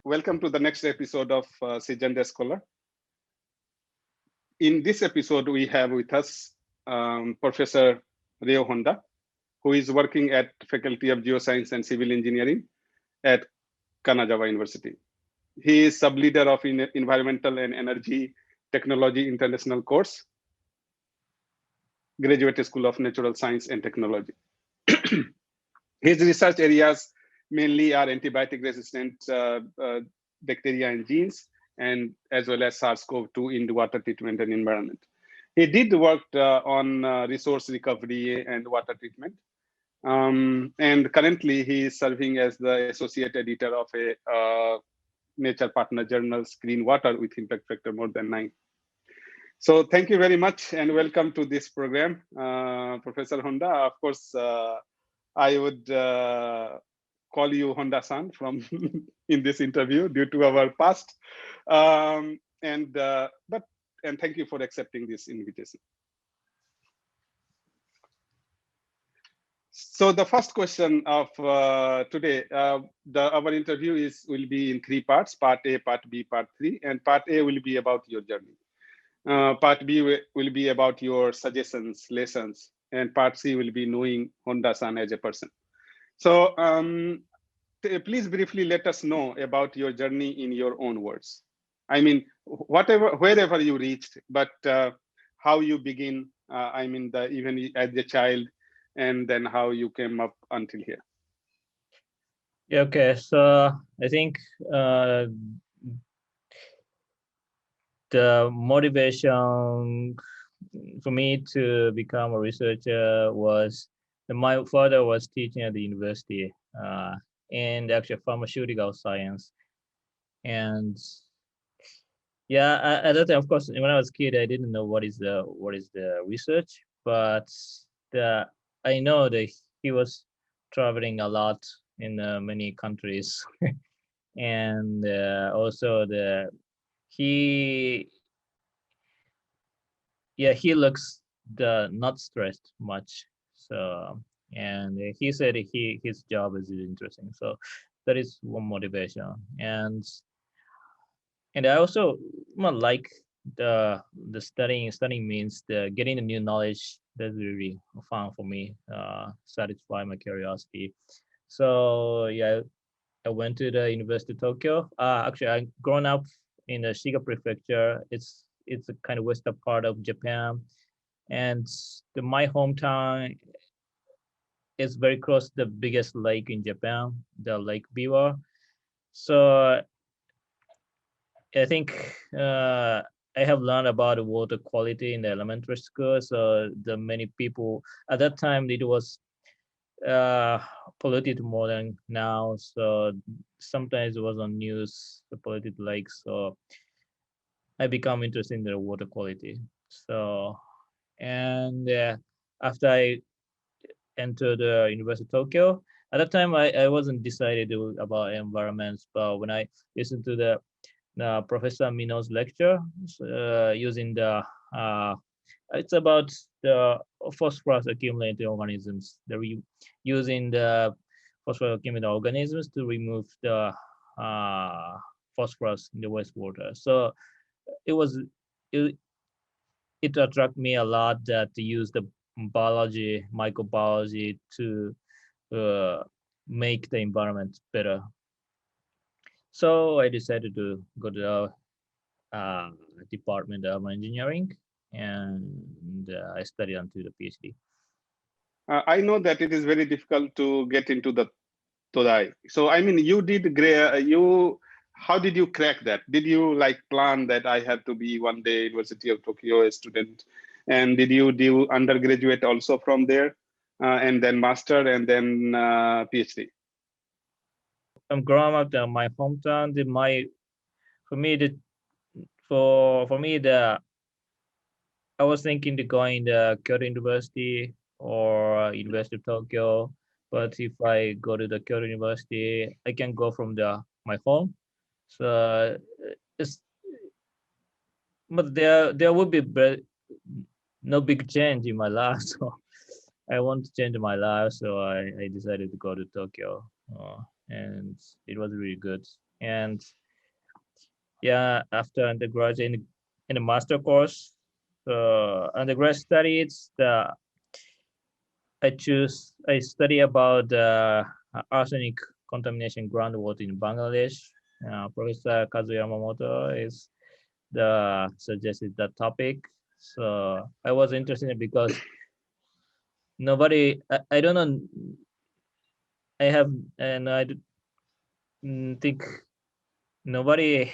welcome to the next episode of Agenda Scholar. In this episode, we have with us Professor Reo Honda, who is working at Faculty of Geoscience and Civil Engineering at Kanazawa University. He is sub-leader of Environmental and Energy Technology International Course, Graduate School of Natural Science and Technology. His research areas mainly are antibiotic-resistant bacteria and genes, and as well as SARS-CoV-2 in the water treatment and environment. He did work on resource recovery and water treatment. And currently he is serving as the associate editor of a Nature Partner journal, Green Water, with impact factor more than 9. So thank you very much and welcome to this program, Professor Honda. Of course, I would call you Honda-san from in this interview due to our past. And thank you for accepting this invitation. So the first question of today, our interview will be in 3 parts: Part A, Part B, Part 3, and Part A will be about your journey. Part B will be about your suggestions, lessons, and Part C will be knowing Honda-san as a person. So please briefly let us know about your journey in your own words. I mean, wherever you reached, but how you begin, even as a child, and then how you came up until here. Yeah, okay, so I think the motivation for me to become a researcher was that my father was teaching at the university in actually pharmaceutical science. And yeah, at that time, of course, when I was a kid, I didn't know what is the research, but I know that he was traveling a lot in many countries, and also he looks not stressed much. So, and he said his job is interesting. So that is one motivation. And I also like the studying. Studying means getting the new knowledge. That's really fun for me. Satisfy my curiosity. So yeah, I went to the University of Tokyo. Actually, I grown up in the Shiga Prefecture. It's a kind of western part of Japan, and my hometown is very close to the biggest lake in Japan, the Lake Biwa. So I think I have learned about water quality in the elementary school. So the many people at that time, it was polluted more than now. So sometimes it was on news, the polluted lakes. So I become interested in the water quality. So, and after I entered the University of Tokyo, at that time I wasn't decided about environments, but when I listened to the Professor Mino's lecture using it's about the phosphorus accumulating organisms. Using the phosphorus accumulating organisms to remove the phosphorus in the wastewater. So it attracted me a lot that to use the microbiology to make the environment better. So I decided to go to the Department of Engineering, and I studied until the PhD. I know that it is very difficult to get into the Todai. So I mean, how did you crack that? Did you plan that I have to be one day University of Tokyo a student? And did you do undergraduate also from there, and then master and then PhD? I'm growing up in my hometown. I was thinking to going to Kyoto University or University of Tokyo. But if I go to the Kyoto University, I can go from my home. So but there would be no big change in my life. So I want to change my life. So I decided to go to Tokyo, and it was really good. And yeah, after undergraduate in the master course, undergrad studies, I study about arsenic contamination groundwater in Bangladesh. Professor Kazuya Yamamoto is the suggested that topic. So I was interested in because nobody, I don't know, I have, and think nobody,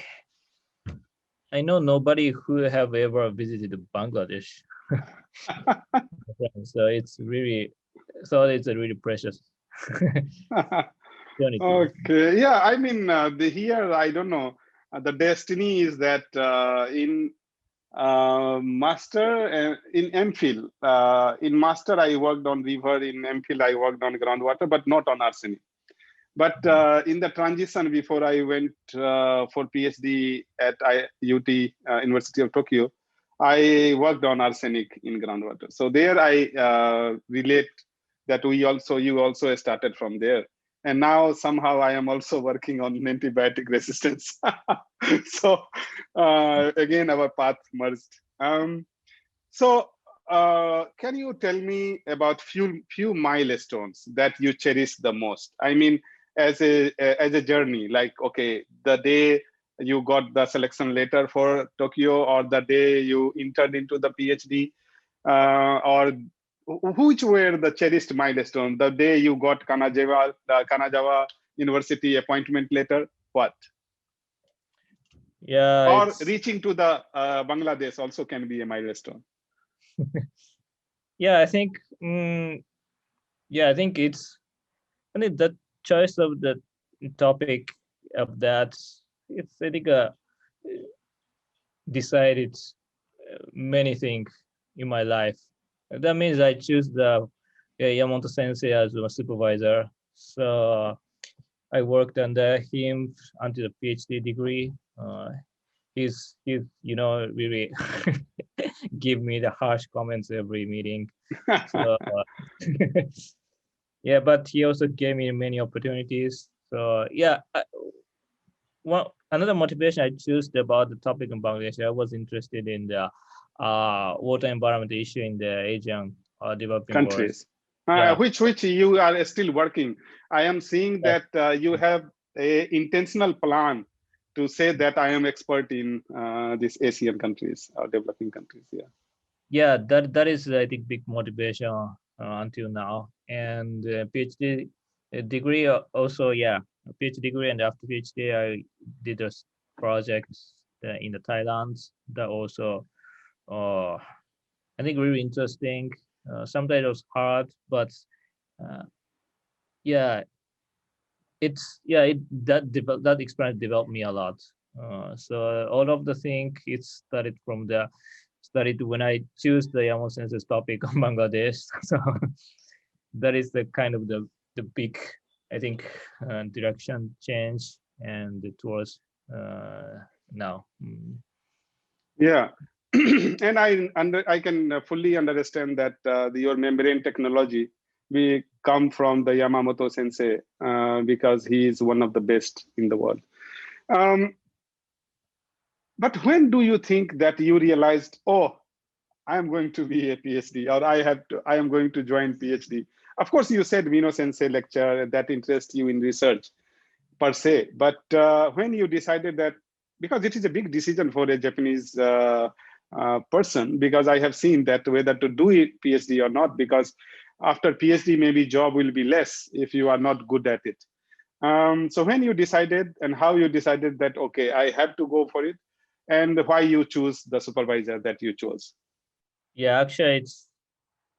I know nobody who have ever visited Bangladesh. So it's really, so it's a really precious opportunity. Okay, yeah, I mean, here, I don't know, the destiny is that in master, in MPhil, in master, I worked on river, in MPhil, I worked on groundwater, but not on arsenic. But in the transition before I went for PhD at UT, University of Tokyo, I worked on arsenic in groundwater. So there I relate that you also started from there. And now somehow I am also working on antibiotic resistance. So again, our path merged. So can you tell me about few milestones that you cherish the most? I mean, as a journey, like, okay, the day you got the selection letter for Tokyo, or the day you entered into the PhD, or which were the cherished milestone? The day you got Kanazawa University appointment letter, what? Yeah, Or it's reaching to the Bangladesh also can be a milestone. yeah, I think yeah, I think the choice of the topic of that, it's I think decided many things in my life. That means I choose the Yamamoto Sensei as my supervisor. So I worked under him until the PhD degree. He's really give me the harsh comments every meeting. So yeah, but he also gave me many opportunities. So yeah, another motivation I chose about the topic in Bangladesh, I was interested in the water environment issue in the Asian developing world. Countries, Yeah. which you are still working. I am seeing that you have a intentional plan to say that I am expert in these Asian countries or developing countries. Yeah. Yeah, that is I think big motivation until now. And PhD degree also, yeah, a PhD degree, and after PhD I did a project in the Thailand that also I think really interesting. Sometimes it was hard, but uh, yeah, that experience developed me a lot. So all of the thing it started when I choose the Yamamoto Sensei's topic on Bangladesh. So that is the kind of the big, I think, direction change and towards now. Yeah. And I can fully understand that your membrane technology, we come from the Yamamoto Sensei because he is one of the best in the world. But when do you think that you realized, oh, I am going to be a PhD, or I am going to join PhD? Of course, you said Mino Sensei lecture that interests you in research per se, but when you decided that, because it is a big decision for a Japanese person, because I have seen that whether to do it PhD or not, because after PhD, maybe job will be less if you are not good at it. So when you decided and how you decided that, okay, I have to go for it, and why you choose the supervisor that you chose? Yeah, actually,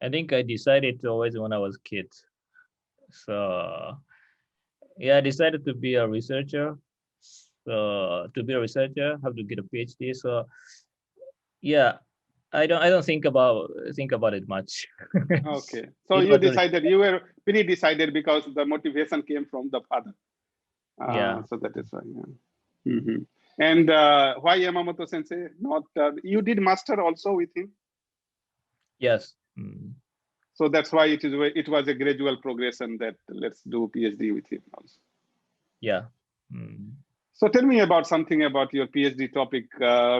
I think I decided to always when I was a kid. So yeah, I decided to be a researcher. So to be a researcher, have to get a PhD. So yeah, I don't think about it much. Okay, so It you was decided, you were pretty decided because the motivation came from the father. yeah. So that is why. Yeah. Mm-hmm. And why Yamamoto Sensei? Not you did master also with him, Yes. so that's why it was a gradual progression that let's do PhD with him also. Yeah. Mm. So tell me about something about your PhD topic,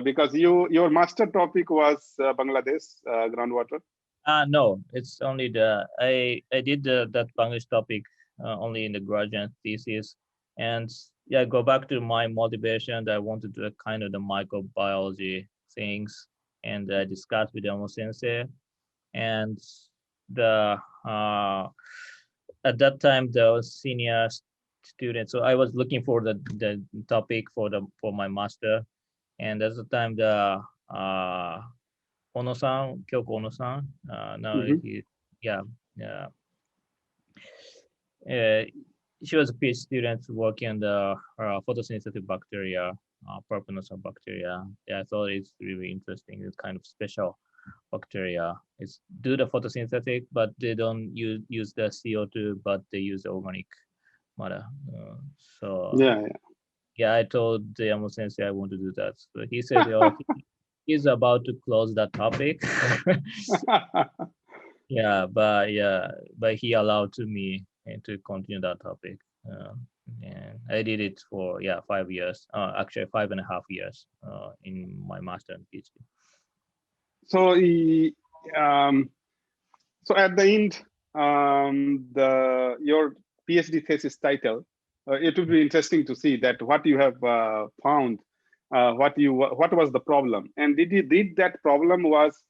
because your master topic was Bangladesh groundwater. No, it's only I did that Bangladesh topic only in the graduate thesis, and yeah, go back to my motivation that I wanted to do kind of the microbiology things, and I discussed with Elmo Sensei, and the at that time the senior student. So I was looking for the topic for my master, and at the time the Ono-san, Kyoko Ono-san, now Mm-hmm. yeah, yeah. Uh, she was a PhD student working on the photosynthetic bacteria, purpose of bacteria. Yeah, I thought it's really interesting. It's kind of special bacteria. It's do the photosynthetic, but they don't use the CO2, but they use the organic matter. So Yeah, yeah, I told the Yamo sensei I want to do that. So he said, oh, he's about to close that topic. yeah. But he allowed to me to continue that topic. And I did it for 5 years. Actually 5.5 years in my master and PhD. So, so at the end, your PhD thesis title, it would be interesting to see that what you have found, what was the problem, and did that problem was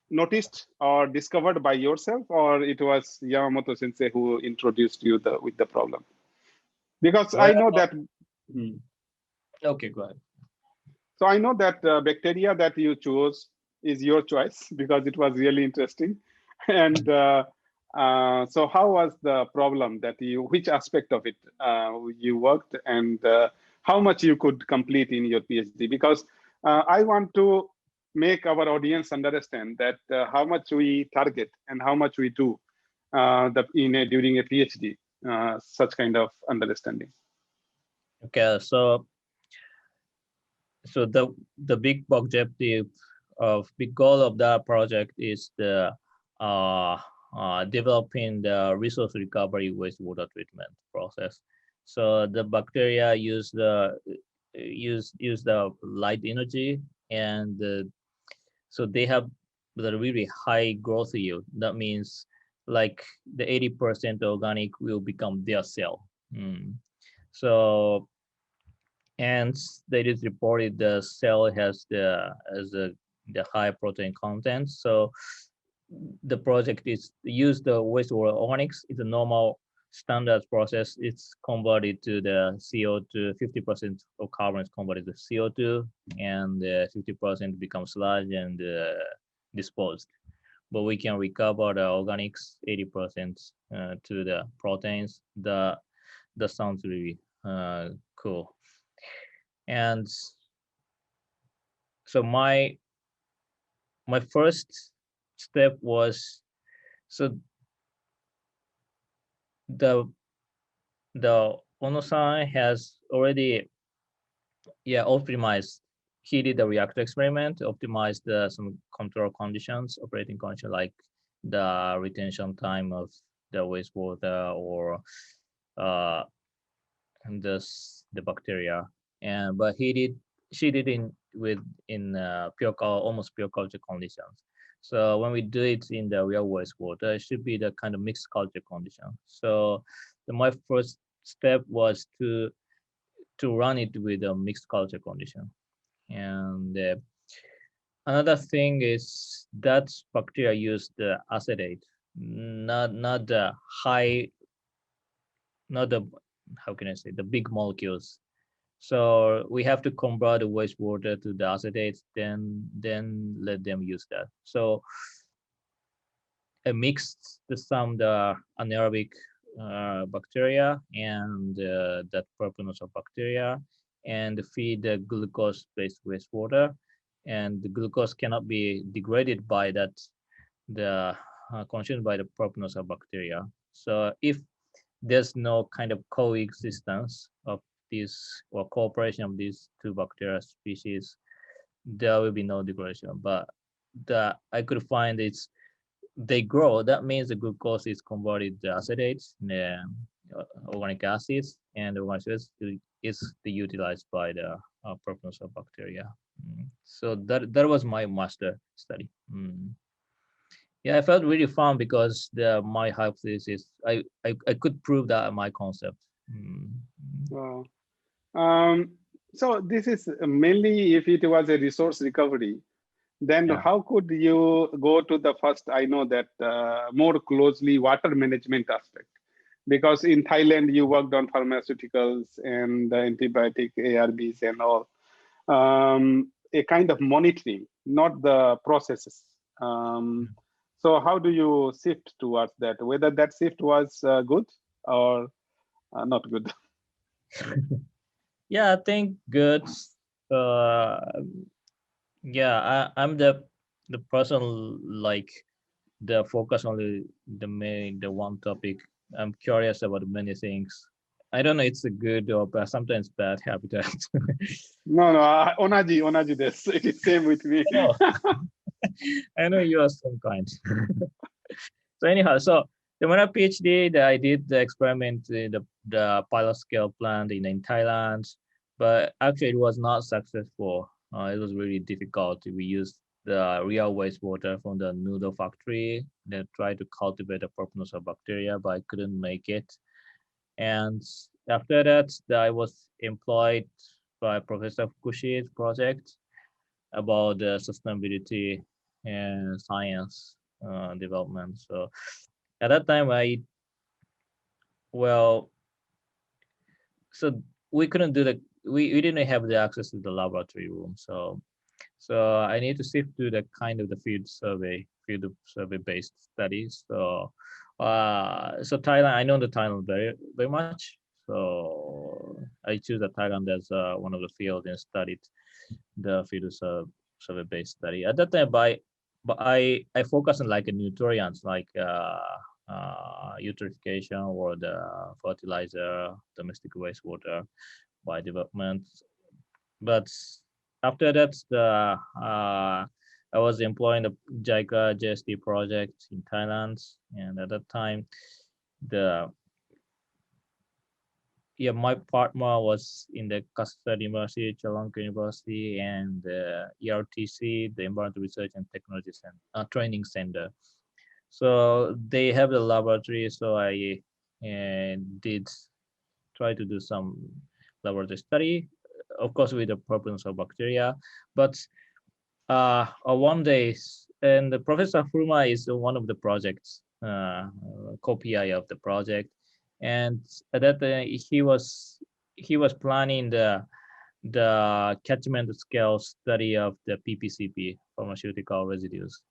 noticed or discovered by yourself, or it was Yamamoto Sensei who introduced you with the problem? Because I know that. Okay, go ahead. So I know that bacteria that you chose is your choice because it was really interesting. And so how was the problem that which aspect of it you worked, and how much you could complete in your PhD? Because I want to make our audience understand that how much we target and how much we do during a PhD, such kind of understanding. Okay, so the big objective of big goal of that project is the developing the resource recovery wastewater treatment process. So the bacteria use the light energy, and so they have the really high growth yield. That means like the 80% organic will become their cell. So, and they just reported the cell has the high protein content. So the project is use the wastewater organics. It's a normal standard process. It's converted to the CO2. 50% of carbon is converted to CO2, and 50% becomes sludge and disposed. But we can recover the organics 80% to the proteins. That sounds really cool. And so my first step was, so the Ono-san has already optimized. He did the ReAcTT experiment, optimized some control conditions, operating conditions, like the retention time of the wastewater or and the bacteria. And but she did in almost pure culture conditions. So when we do it in the real wastewater, it should be the kind of mixed culture condition. So my first step was to run it with a mixed culture condition. And another thing is that bacteria use the acetate, not the high, not the, how can I say, the big molecules. So we have to convert the wastewater to the acetates, then let them use that. So I mixed the anaerobic bacteria and that purpose of bacteria, and feed the glucose-based wastewater. And the glucose cannot be degraded by that, consumed by the purpose of bacteria. So if there's no kind of coexistence of these or cooperation of these two bacteria species, there will be no degradation. But I could find they grow. That means the glucose is converted to acetates, organic acids and organic acids is utilized by the proponents of bacteria. So that was my master study. Yeah, I felt really fun because my hypothesis, I could prove that my concept. Wow. So this is mainly if it was a resource recovery, then Yeah. how could you go to the first, I know that more closely water management aspect? Because in Thailand, you worked on pharmaceuticals and the antibiotic ARBs and all, a kind of monitoring, not the processes. So how do you shift towards that? Whether that shift was good or not good? Yeah, I think good. Uh, yeah, I'm the person like the focus on the one topic. I'm curious about many things. I don't know it's a good or bad, sometimes bad habitat. No, no, onaji this. It is same with me. I know. I know you are some kind. So anyhow, so when I PhD, I did the experiment in the pilot scale plant in Thailand, but actually it was not successful. It was really difficult. We used the real wastewater from the noodle factory, then tried to cultivate the proponents of bacteria, but I couldn't make it. And after that, I was employed by Professor Kushi's project about the sustainability and science development. So at that time, well, so we couldn't do we didn't have the access to the laboratory room. So I need to shift to the kind of the field survey based studies. So Thailand, I know the Thailand very much. So I choose the Thailand as one of the field and studied the field survey based study. At that time, but I focus on like a nutrients like eutrophication or the fertilizer, domestic wastewater by development. But after that, I was employed in the JICA JST project in Thailand, and at that time, the my partner was in the Custard University, Chulalongkorn University, and the ERTC, the Environmental Research and Technology Center, Training Center. So they have the laboratory, so I did try to do some laboratory study, of course with the problems of bacteria. But one day, and the Professor Furuma is one of the projects, co-PI of the project, and at that he was planning the catchment scale study of the PPCP, pharmaceutical residues,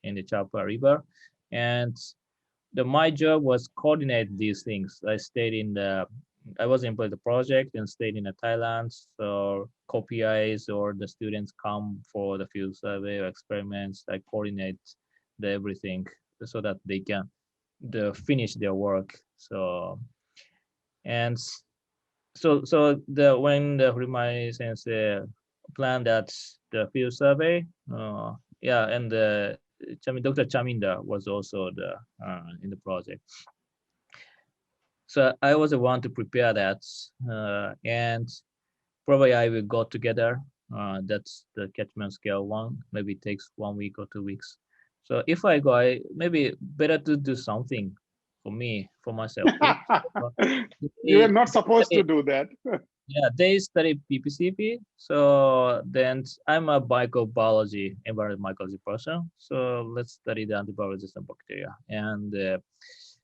in the Chapa River, and my job was coordinate these things. I was employed the project and stayed in Thailand. So co-PIs or the students come for the field survey or experiments. I coordinate everything so that they can finish their work. So and when the Hurimai sensei planned that the field survey, and Dr. Chaminda was also in the project. So I was the one to prepare that, and probably I will go together. That's the catchment scale one. Maybe it takes 1 week or 2 weeks. So if I go, maybe better to do something for myself. You are not supposed to do that. Yeah, they study PPCP. So then I'm a microbiology, environmental microbiology person. So let's study the antibiotic-resistant bacteria. And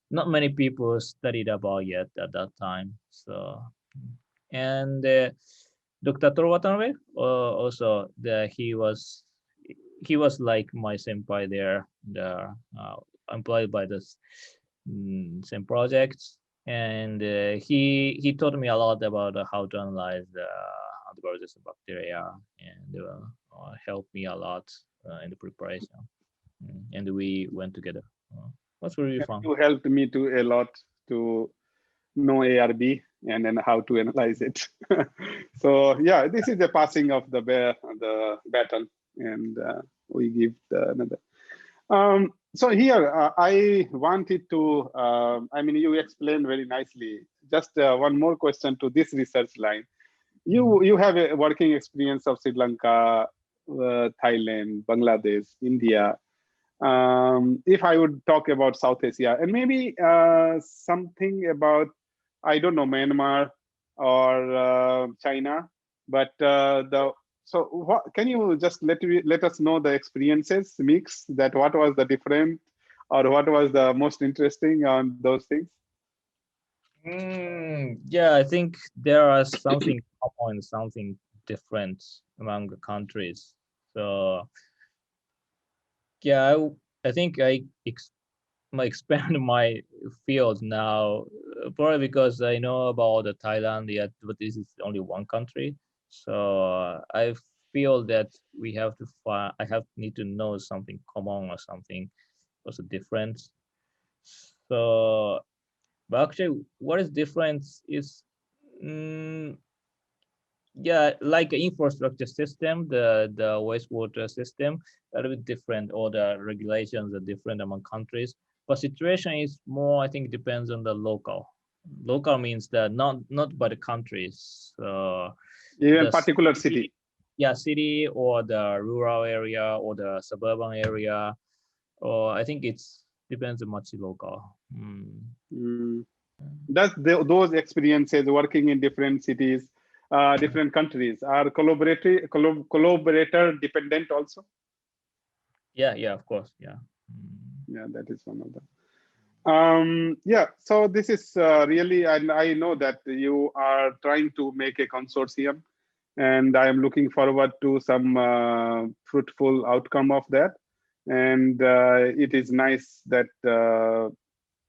not many people studied about yet at that time. So, and Dr. Toru Watanabe, also he was like my senpai there, employed by this same projects, and he taught me a lot about how to analyze the antibiotic-resistant bacteria, and helped me a lot in the preparation. And we went together. That's really fun. You helped me a lot to know ARB and then how to analyze it. So yeah, this is the passing of the baton, and we give another. So here, I wanted to, I mean, you explained very nicely. Just one more question to this research line. You have a working experience of Sri Lanka, Thailand, Bangladesh, India. If I would talk about South Asia and maybe something about, I don't know, Myanmar or China, but so what, can you just let us know the experiences mix, that what was the different or what was the most interesting on those things? Yeah, I think there are something common, something different among the countries. So yeah, I think I expand my field now, probably because I know about the Thailand, yet, but this is only one country. So I feel that we have to find, need to know something common or something also different. So, but actually, what is different is, yeah, like infrastructure system, the wastewater system, a little bit different, or the regulations are different among countries. But situation is more, I think, depends on the local. Local means that not by the countries. Even The particular city. yeah, city or the rural area or the suburban area, or I think it's depends on much local. Does those experiences working in different cities, different countries, are collaborator dependent also? Yeah, of course, yeah. Yeah, that is one of them. Yeah, so this is really, and I know that you are trying to make a consortium, and I am looking forward to some fruitful outcome of that. And it is nice that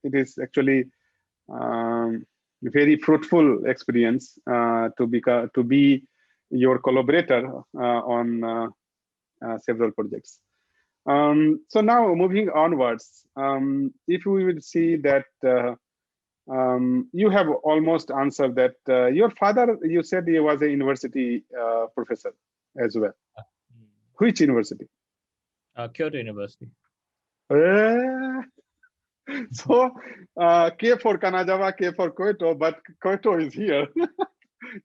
it is actually very fruitful experience to be your collaborator on several projects. So now moving onwards, if we will see that you have almost answered that your father, you said he was a university professor as well. Which university? Kyoto University. So K for Kanazawa, K for Kyoto, but Kyoto is here.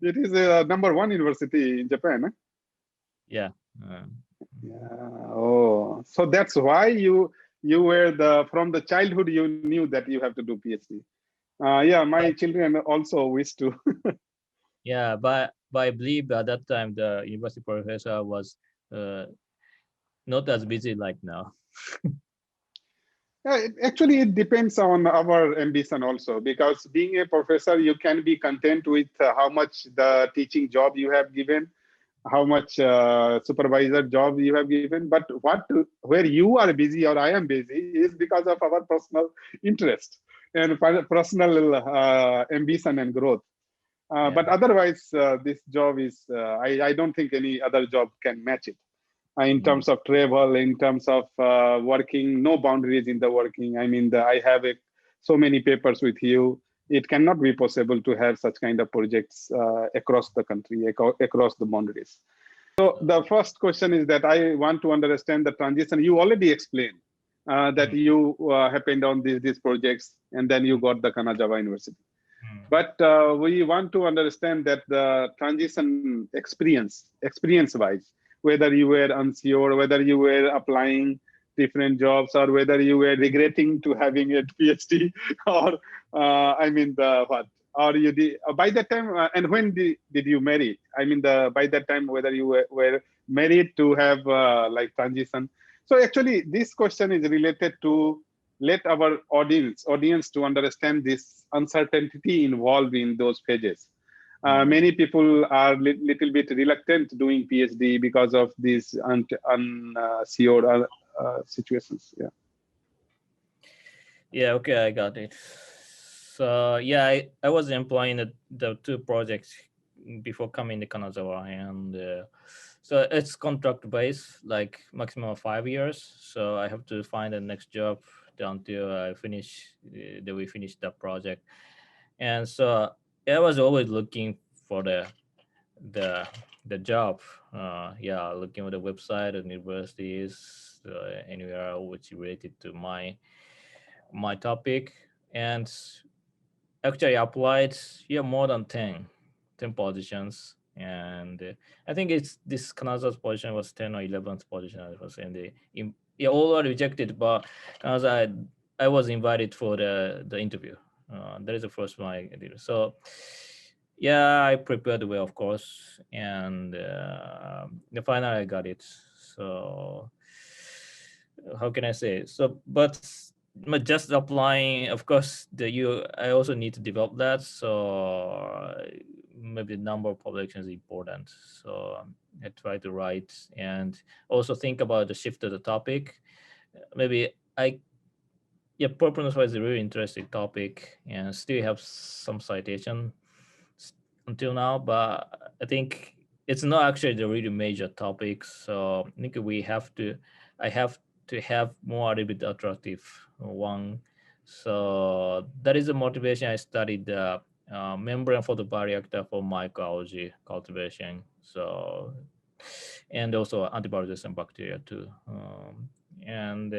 It is a #1 university in Japan. Yeah. Yeah. Oh, so that's why you were from the childhood you knew that you have to do PhD. Yeah, my children also wish to. Yeah, but I believe at that time the university professor was not as busy like now. Actually, it depends on our ambition also, because being a professor, you can be content with how much the teaching job you have given, how much supervisor job you have given. But where you are busy or I am busy is because of our personal interest and personal ambition and growth. Yeah. But otherwise, this job is, I don't think any other job can match it. In terms of travel, in terms of working, no boundaries in the working. I mean, I have so many papers with you. It cannot be possible to have such kind of projects across the country, across the boundaries. So the first question is that I want to understand the transition. You already explained that you happened on these projects, and then you got the Kanazawa University. But we want to understand that the transition experience-wise, whether you were unsure, whether you were applying different jobs, or whether you were regretting to having a PhD, or I mean what, or you did by that time, and when did you marry? I mean by that time, whether you were married to have like transition. So actually, this question is related to let our audience to understand this uncertainty involved in those phases. Many people are little bit reluctant doing PhD because of these unsure situations. Yeah. Yeah. Okay, I got it. So yeah, I was employing the two projects before coming to Kanazawa, and so it's contract based, like maximum of 5 years. So I have to find the next job until I finish that we finish the project. And so I was always looking for the job. Yeah, looking at the website of universities, anywhere which related to my topic. And actually I applied, yeah, more than 10 positions. And I think it's this Kanaza's position was 10 or 11th position. I was in yeah, all are rejected, but Kanaza, I was invited for the interview. That is the first one I did. So yeah, I prepared well, of course, and the final I got it. So how can I say? So, but just applying, of course, I also need to develop that. So maybe the number of publications is important. So I try to write and also think about the shift of the topic. Maybe yeah, purpose is a really interesting topic and still have some citation until now, but I think it's not actually the really major topic. So I think I have to have more a little bit attractive one. So that is the motivation. I studied the membrane for the bioreactor for microalgae cultivation. So, and also antibiotic-resistant bacteria too. And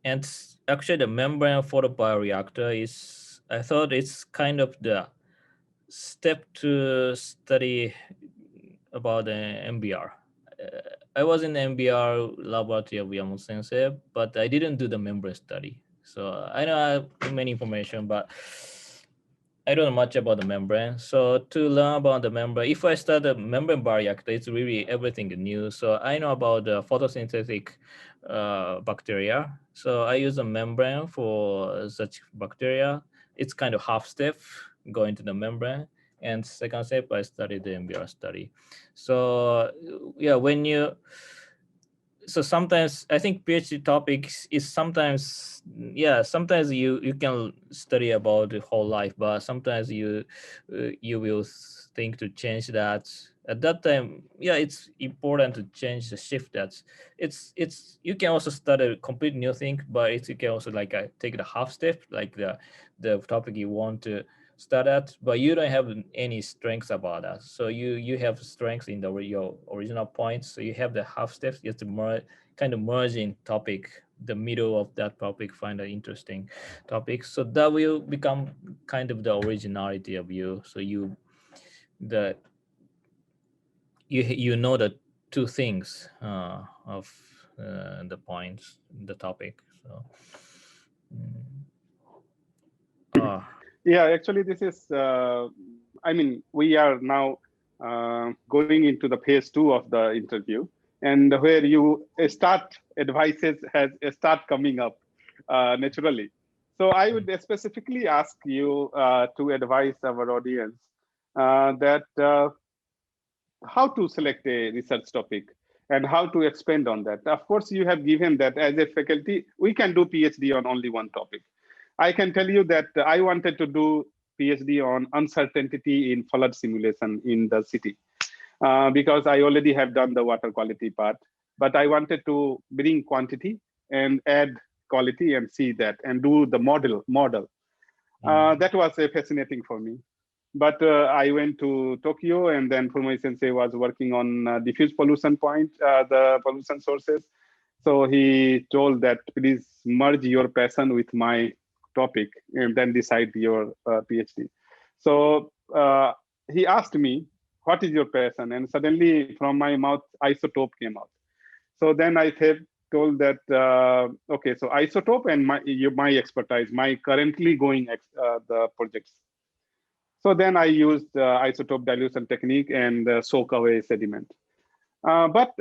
and actually the membrane for the bioreactor is, I thought it's kind of the step to study about the MBR. I was in the MBR laboratory of Yamamoto Sensei, but I didn't do the membrane study. So I know I have many information, but I don't know much about the membrane. So to learn about the membrane, if I start a membrane bioreactor, it's really everything new. So I know about the photosynthetic bacteria. So I use a membrane for such bacteria. It's kind of half step going to the membrane. And second step, I studied the MBR study. So yeah, so sometimes I think PhD topics is sometimes, yeah, sometimes you can study about the whole life, but sometimes you will think to change that. At that time, yeah, it's important to change the shift. It's you can also study a complete new thing, but you can also like take the half step, like the topic you want to start at, but you don't have any strengths about that. So you have strengths in your original points. So you have the half steps. You have to kind of merging topic, the middle of that topic, find an interesting topic. So that will become kind of the originality of you. So the you know the two things of the points, the topic. So. Yeah, actually, this is, I mean, we are now going into the phase 2 of the interview, and where you start advices start coming up naturally. So I would specifically ask you to advise our audience that how to select a research topic and how to expand on that. Of course, you have given that as a faculty, we can do PhD on only one topic. I can tell you that I wanted to do PhD on uncertainty in flood simulation in the city because I already have done the water quality part, but I wanted to bring quantity and add quality and see that and do the model. That was fascinating for me. But I went to Tokyo, and then Fumai Sensei was working on diffuse pollution point, the pollution sources. So he told that please merge your passion with my topic and then decide your PhD. So he asked me, what is your passion? And suddenly from my mouth, isotope came out. So then I told that, okay, so isotope and my expertise, my currently going the projects. So then I used isotope dilution technique and soak away sediment. But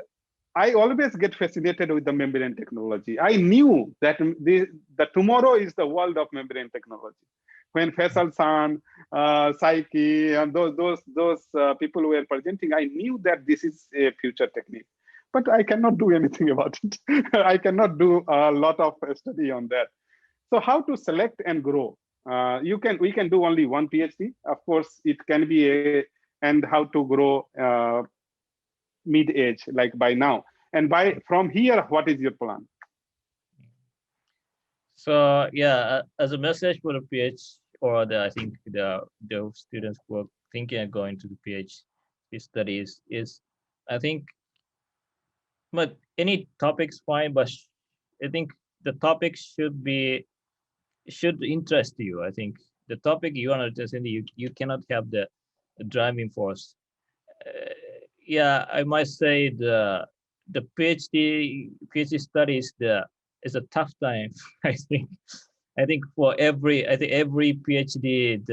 I always get fascinated with the membrane technology. I knew that the tomorrow is the world of membrane technology. When Faisal San, Saiki, and those people were presenting, I knew that this is a future technique. But I cannot do anything about it. I cannot do a lot of study on that. So how to select and grow? We can do only one PhD. Of course, it can be and how to grow mid-age, like by now. And from here, what is your plan? So yeah, as a message for the PhD, or I think the students who are thinking of going to the PhD studies is, I think but any topic's fine, but I think the topic should interest you. I think the topic you are interested in, you cannot have the driving force. Yeah, I must say the PhD studies is a tough time. I think I think every PhD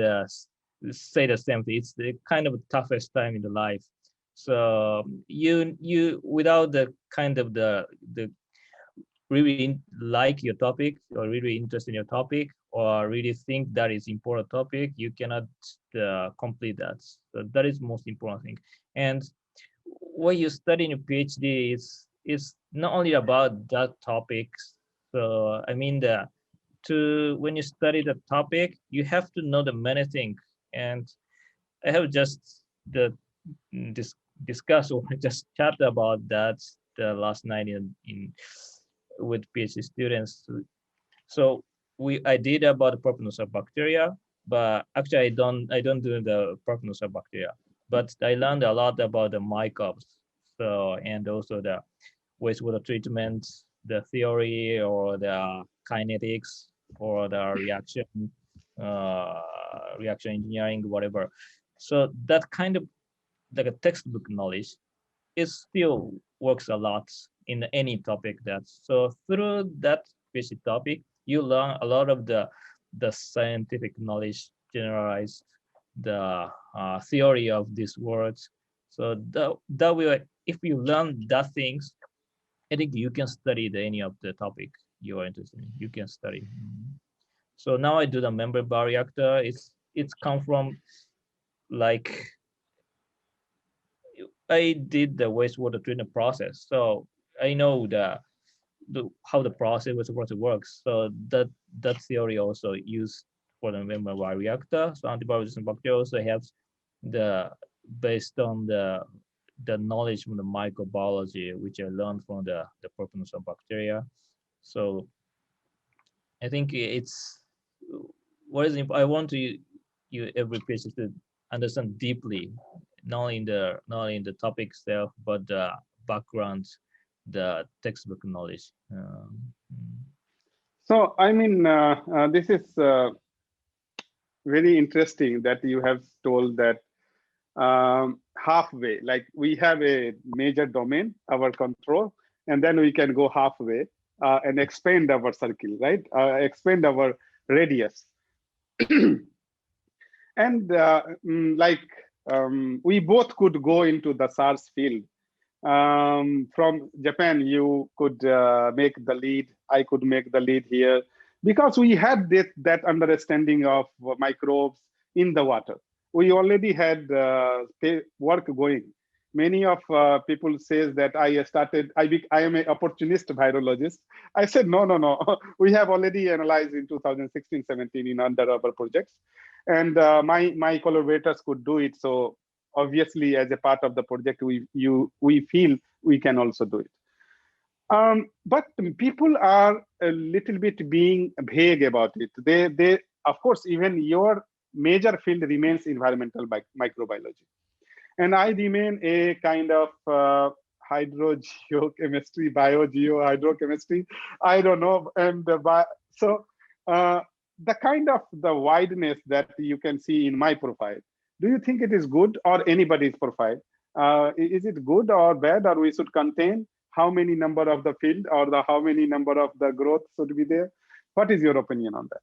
say the same thing. It's the kind of toughest time in the life. So you without the kind of the really like your topic or really interested in your topic or really think that is important topic, you cannot complete that. So that is most important thing. And what you study in a PhD is not only about that topics. So I mean when you study the topic, you have to know the many things. And I have just this discuss or just chat about that the last night in with PhD students. So I did about the properties of bacteria, but actually I don't do the properties of bacteria. But I learned a lot about the microbes. So and also the wastewater treatment, the theory or the kinetics or the reaction engineering, whatever. So that kind of like a textbook knowledge, it still works a lot in any topic that. So through that basic topic, you learn a lot of the scientific knowledge, generalized the theory of these words. So that way, if you learn that things, I think you can study any of the topic you are interested in. You can study. So now I do the membrane bioreactor. It's come from like I did the wastewater treatment process, so I know how the process was supposed to work. So that theory also used for the membrane bioreactor. So antibiotics bacteria also helps the based on the knowledge from the microbiology, which I learned from the properties of bacteria. So I think it's what is I want you every patient to understand deeply, not in the topic itself, but the background, the textbook knowledge. So, I mean, this is very interesting that you have told that halfway, like we have a major domain, our control, and then we can go halfway and expand our circle, right? Expand our radius. And we both could go into the SARS field. From Japan, you could make the lead. I could make the lead here because we had that understanding of microbes in the water. We already had work going. Many of people says that I am an opportunist virologist. I said, no, no, no. We have already analyzed in 2016, 17 in under our projects. And my collaborators could do it. So obviously, as a part of the project, we feel we can also do it. But people are a little bit being vague about it. They of course, even your major field remains environmental microbiology, and I remain a kind of hydrogeochemistry, biogeohydrochemistry. I don't know, and so the kind of the wideness that you can see in my profile. Do you think it is good or anybody's profile? Is it good or bad, or we should contain how many number of the field or the how many number of the growth should be there? What is your opinion on that?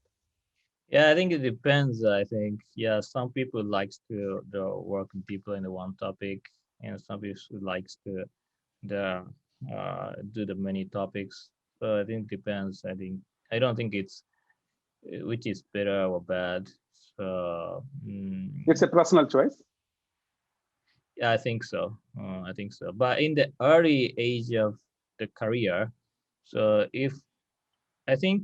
Yeah, I think it depends. I think yeah, some people likes to work deeper in the one topic, and some people likes to the do the many topics. So I think it depends. I don't think it's which is better or bad. So It's a personal choice. yeah, I think so. I think so. But in the early age of the career, so if I think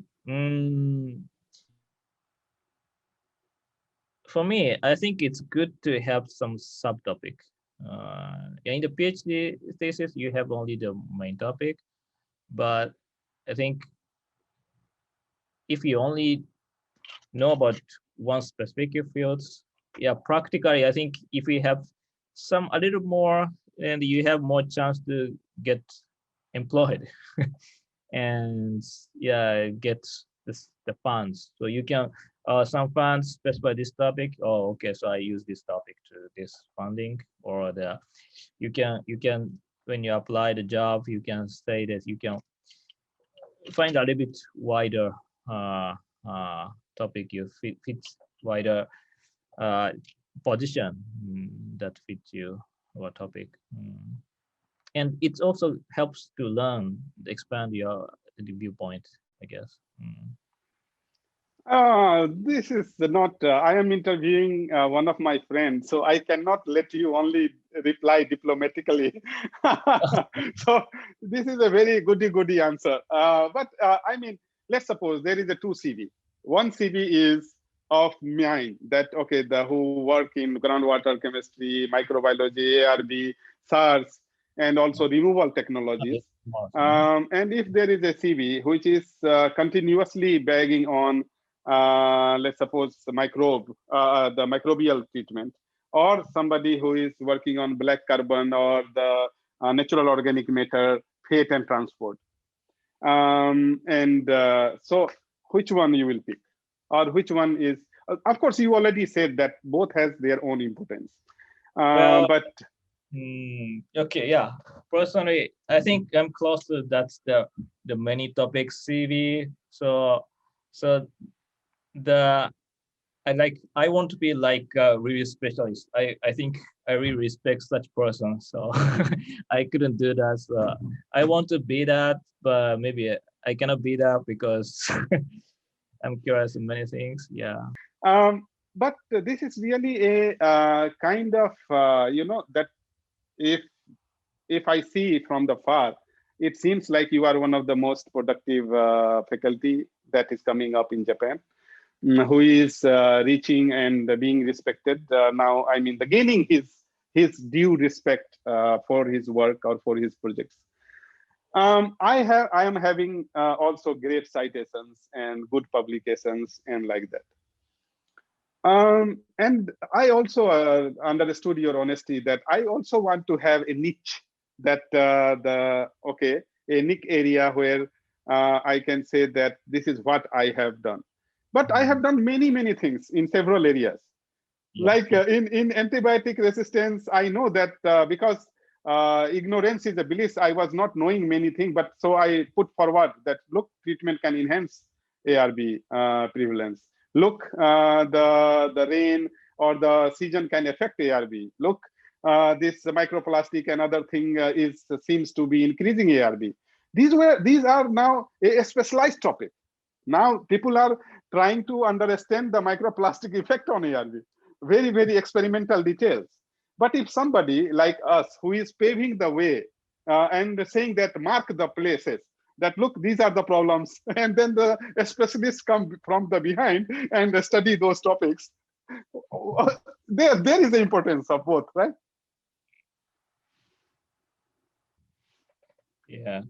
for me, I think it's good to have some subtopic. In the PhD thesis, you have only the main topic, but I think if you only know about one specific fields, yeah, practically, I think if you have some a little more, and you have more chance to get employed and yeah, get the funds. So you can some funds specify this topic. Oh, okay, so I use this topic to this funding, or you can when you apply the job, you can say that you can find a little bit wider uh, topic you fits wider uh, position that fits you or topic. And it also helps to learn, expand your viewpoint, I guess. This is not, I am interviewing one of my friends, so I cannot let you only reply diplomatically. So this is a very goody answer. But I mean, let's suppose there is a 2 CV. One CV is of mine that, okay, who work in groundwater chemistry, microbiology, ARB, SARS, and also removal technologies. And if there is a CV which is continuously bagging on let's suppose the microbial treatment, or somebody who is working on black carbon or the natural organic matter, fate and transport. So which one you will pick, or which one is, of course, you already said that both has their own importance. But okay, yeah. Personally, I think I'm close to that's the many topics CV. So I want to be like a review specialist. I think I really respect such person. So I couldn't do that. So I want to be that, but maybe I cannot be that because I'm curious in many things. Yeah. But this is really a kind of that if I see from the far, it seems like you are one of the most productive faculty that is coming up in Japan, who is reaching and being respected now. I mean, gaining his due respect for his work or for his projects. I am having also great citations and good publications and like that. And I also understood your honesty that I also want to have a niche that a niche area where I can say that this is what I have done. But I have done many things in several areas. Yeah. Like in antibiotic resistance, I know that because ignorance is a bliss, I was not knowing many things, but so I put forward that, look, treatment can enhance ARB prevalence. Look, the rain or the season can affect ARB. Look, this microplastic and other thing seems to be increasing ARB. These are now a specialized topic. Now people are trying to understand the microplastic effect on ARB. Very experimental details. But if somebody like us who is paving the way and saying that, mark the places, that look, these are the problems, and then the specialists come from the behind and study those topics, there is the importance of both, right? Yeah.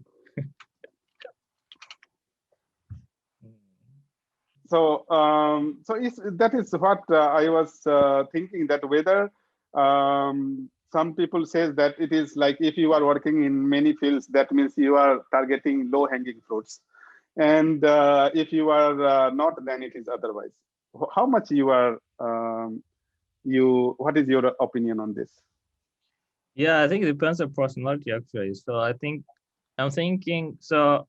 So that is what I was thinking, that whether some people say that it is like, if you are working in many fields, that means you are targeting low-hanging fruits, and if you are not, then it is otherwise. How much you are what is your opinion on this? Yeah, I think it depends on personality actually. So I'm thinking so.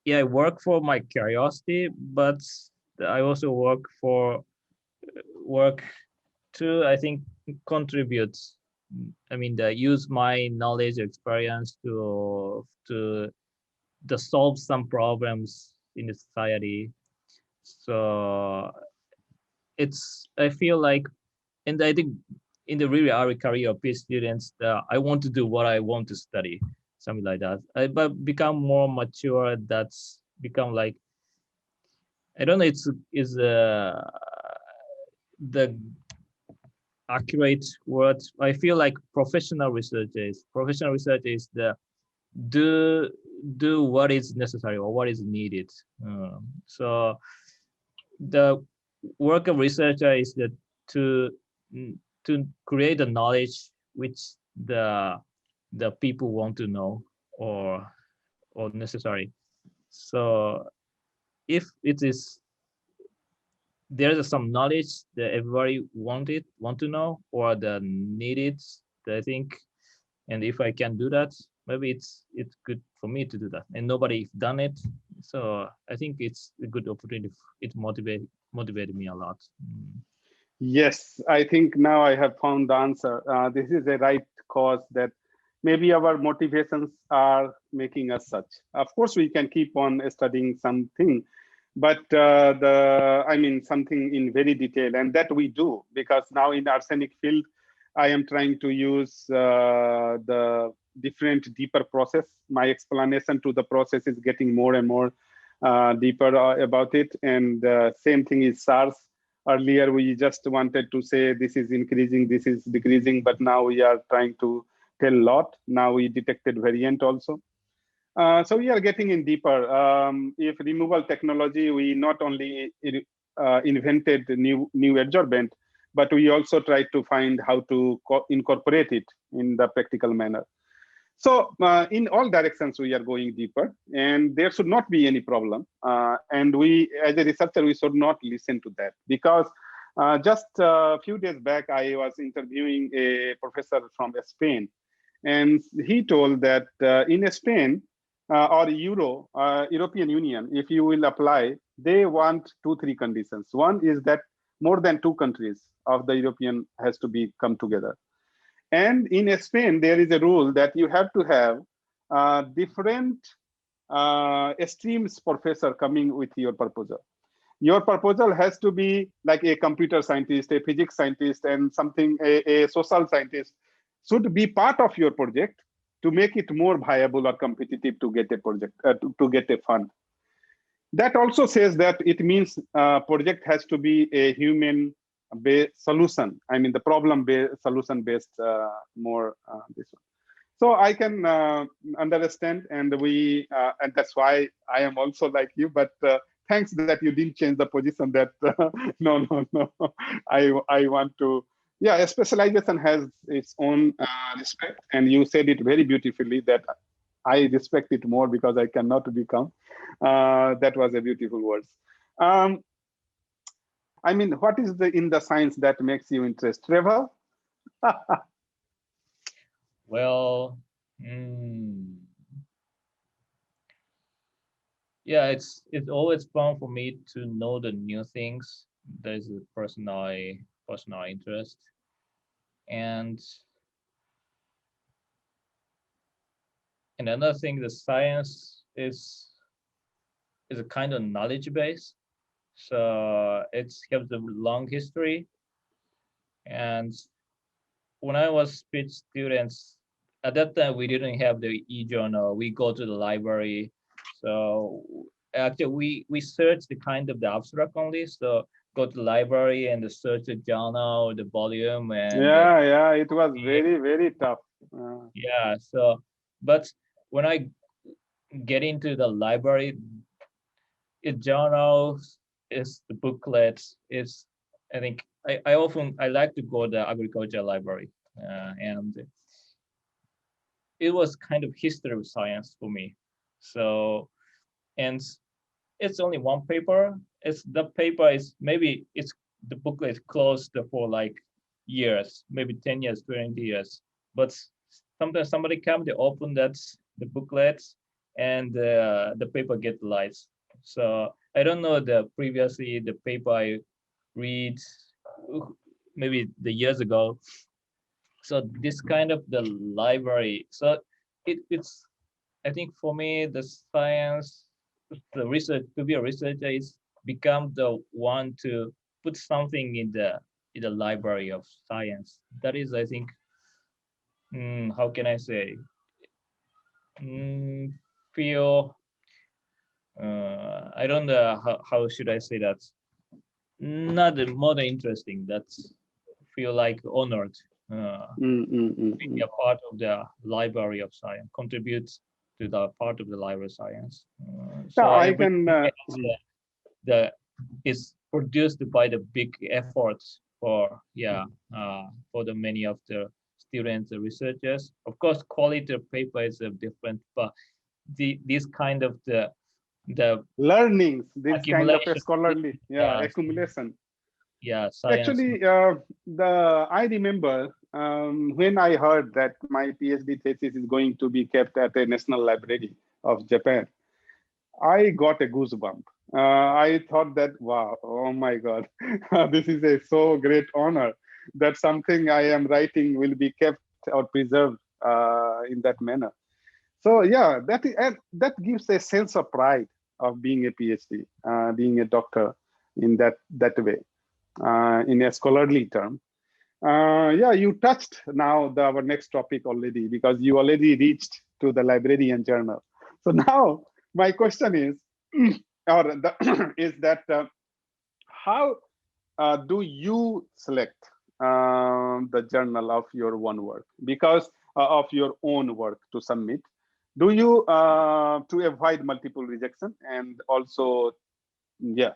Yeah, I work for my curiosity, but I also work to, I think, contribute. I mean, use my knowledge, experience to solve some problems in the society. So I feel like, and I think in the really early career of PhD students, I want to do what I want to study, something like that. But become more mature, that's become like, I don't know, is the accurate word. I feel like professional research is the do what is necessary or what is needed. So the work of researcher is to create the knowledge which the the people want to know or necessary. So if it is there is some knowledge that everybody want to know or the needed, I think, and if I can do that, maybe it's good for me to do that. And nobody done it, so I think it's a good opportunity. It motivated me a lot. Yes, I think now I have found the answer. This is the right cause that maybe our motivations are making us such. Of course, we can keep on studying something, but I mean, something in very detail, and that we do, because now in arsenic field, I am trying to use the different deeper process. My explanation to the process is getting more and more deeper about it. And same thing is SARS. Earlier, we just wanted to say this is increasing, this is decreasing, but now we are trying to tell a lot. Now we detected variant also. So we are getting in deeper. If removal technology, we not only invented new adsorbent, but we also tried to find how to incorporate it in the practical manner. So in all directions, we are going deeper, and there should not be any problem. And we, as a researcher, we should not listen to that, because just a few days back, I was interviewing a professor from Spain, and he told that in Spain or European Union, if you will apply, they want 2-3 conditions. One is that more than 2 countries of the European has to be come together. And in Spain, there is a rule that you have to have different streams professor coming with your proposal. Your proposal has to be like a computer scientist, a physics scientist, and something, a social scientist should be part of your project to make it more viable or competitive to get a project, to get a fund. That also says that it means project has to be a human based solution. I mean, the problem based, solution based more this one. So I can understand, and and that's why I am also like you. But thanks that you didn't change the position. That no. I want to. Yeah, specialization has its own respect, and you said it very beautifully that I respect it more because I cannot become. That was a beautiful words. I mean, what is in the science that makes you interested? Travel? Well, yeah, it's always fun for me to know the new things. There's a personal interest, and another thing, the science is a kind of knowledge base. So it has a long history. And when I was speech students, at that time we didn't have the e-journal. We go to the library. So actually we search the kind of the abstract only. So go to the library and search the journal, the volume, and Yeah, it was very tough. yeah. So, but when I get into the library, it journals, is the booklets, is I think I like to go to the agriculture library, and it was kind of history of science for me. So, and it's only one paper. It's the paper is maybe it's the booklet is closed for like years, maybe 10 years, 20 years. But sometimes somebody come, they open the booklets, and the paper get lights. So I don't know previously the paper I read maybe the years ago. So this kind of the library. So it's I think for me the science, the research, to be a researcher is become the one to put something in the library of science. That is, I think, how can I say, feel. I don't know how should I say that. Not more than interesting. That's feel like honored. Being a part of the library of science, contributes to the part of the library of science. So Yeah, I everything can. the is produced by the big efforts for for the many of the students or researchers. Of course, quality of paper is different, but this kind of the learnings, this kind of a accumulation, scholarly, yeah, accumulation. yeah, science. Actually, I remember when I heard that my PhD thesis is going to be kept at a National Library of Japan, I got a goosebump. I thought that, wow, oh my God, this is a so great honor that something I am writing will be kept or preserved in that manner. So yeah, that gives a sense of pride of being a PhD, being a doctor in that way, in a scholarly term. Yeah, you touched now our next topic already, because you already reached to the librarian journal. So now my question is, is that how do you select the journal of your own work, because of your own work to submit? Do you to avoid multiple rejection, and also, yeah,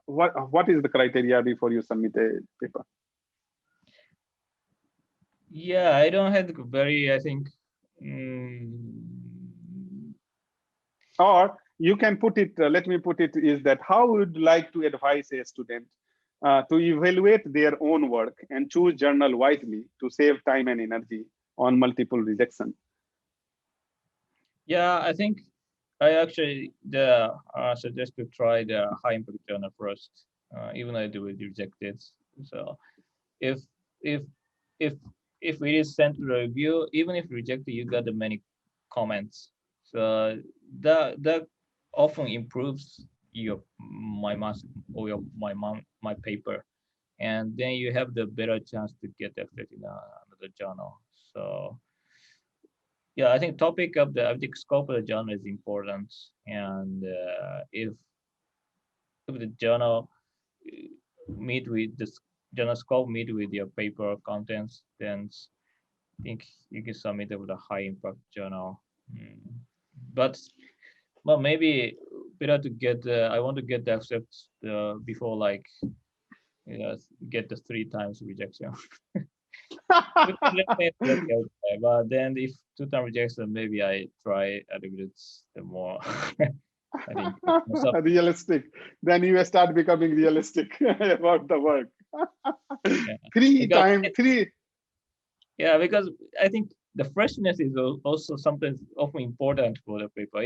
what is the criteria before you submit a paper? Yeah, I don't have very, I think, Or you can put it, let me put it, is that how would you like to advise a student to evaluate their own work and choose journal wisely to save time and energy on multiple rejection? yeah, I think I actually suggest to try the high impact journal first, even though I do it rejected. So if if if if it is sent to the review, even if rejected, you got the many comments. So that often improves your my mass or your my paper, and then you have the better chance to get accepted in another journal. So yeah, I think topic of the scope of the journal is important, and if the journal meet with the journal scope meet with your paper contents, then I think you can submit it with a high impact journal. Mm. But well, maybe better to get I want to get the accept before like get the 3 times rejection. But then if 2 times rejection, maybe I try a little bit more. I think Realistic. Then you start becoming realistic about the work. yeah. Three Because time, three. yeah, because I think the freshness is also something often important for the paper.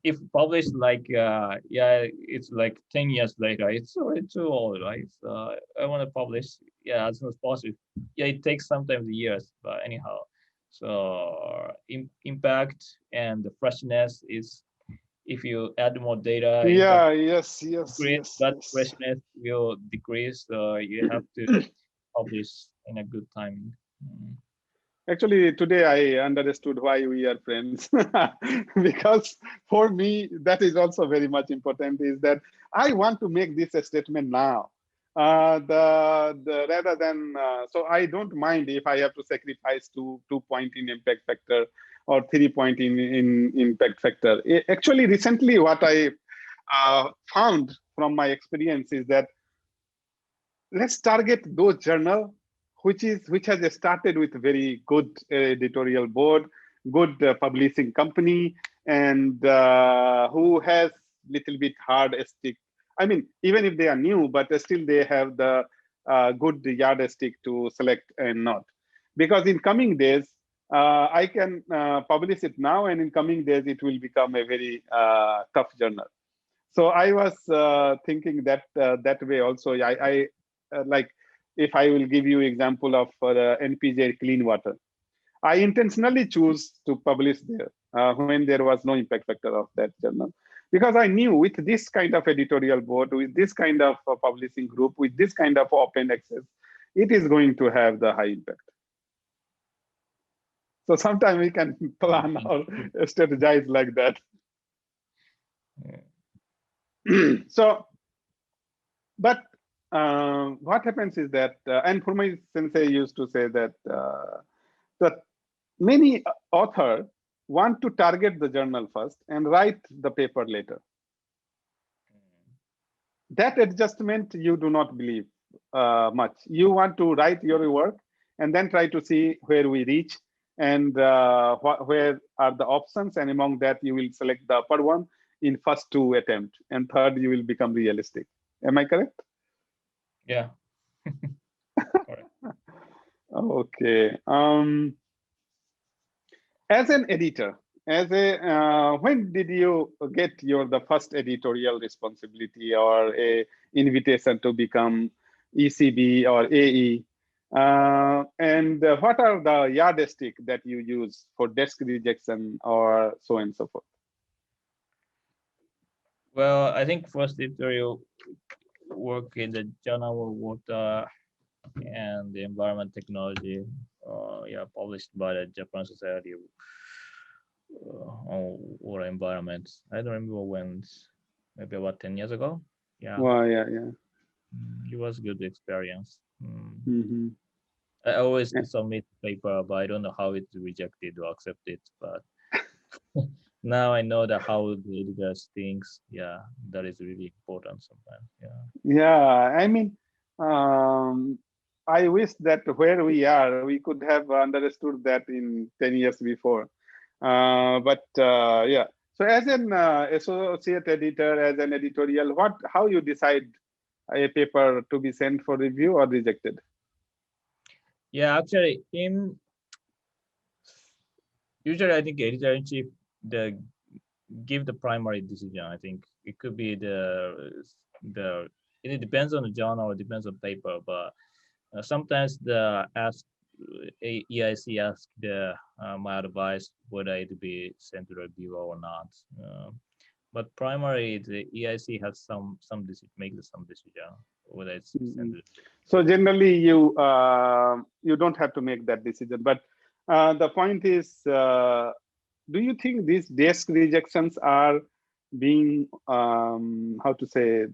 If published like it's like 10 years later, it's already too old, right? So I want to publish as soon as possible. Yeah, it takes sometimes years, but anyhow. So impact and the freshness is, if you add more data, impact Yeah, yes, yes, increase, yes, but yes. freshness will decrease. So you have to publish in a good timing. Actually, today I understood why we are friends. Because for me, that is also very much important, is that I want to make this a statement now. The rather than so I don't mind if I have to sacrifice 2 point in impact factor or 3 point in impact factor. Actually, recently what I found from my experience is that let's target those journal which has started with very good editorial board, good publishing company, and who has little bit hard stick. I mean, even if they are new, but still they have the good yardstick to select and not. Because in coming days, I can publish it now, and in coming days it will become a very tough journal. So I was thinking that that way also. I like, if I will give you example of NPJ clean water, I intentionally choose to publish there when there was no impact factor of that journal, because I knew with this kind of editorial board, with this kind of publishing group, with this kind of open access, it is going to have the high impact. So sometimes we can plan or strategize like that. So, but what happens is that, and for my sensei used to say that many authors want to target the journal first and write the paper later. That adjustment you do not believe much. You want to write your work and then try to see where we reach and where are the options, and among that you will select the upper one in first 2 attempts, and third you will become realistic. Am I correct? Yeah. Correct. Okay. As an editor, when did you get the first editorial responsibility or a invitation to become ECB or AE? And what are the yardstick that you use for desk rejection or so and so forth? Well, I think first editorial work in the journal of water and the environment technology, yeah, published by the Japan Society on water environment. I don't remember when, maybe about 10 years ago. Yeah. Well, yeah, yeah. It was a good experience. Mm-hmm. I always submit paper, but I don't know how it's rejected or accepted. But now I know that how the editors thinks. Yeah, that is really important sometimes. Yeah. Yeah, I mean, I wish that where we are, we could have understood that in 10 years before. Yeah. So as an associate editor, as an editorial, how you decide a paper to be sent for review or rejected? Yeah, actually, usually I think editor-in-chief the give the primary decision. I think it could be the it depends on the journal, it depends on paper, but sometimes the EIC ask my advice whether it be sent to review or not. But primary, the EIC has some decision, some decision whether it's sent to. So generally, you don't have to make that decision. But the point is, do you think these desk rejections are being how to say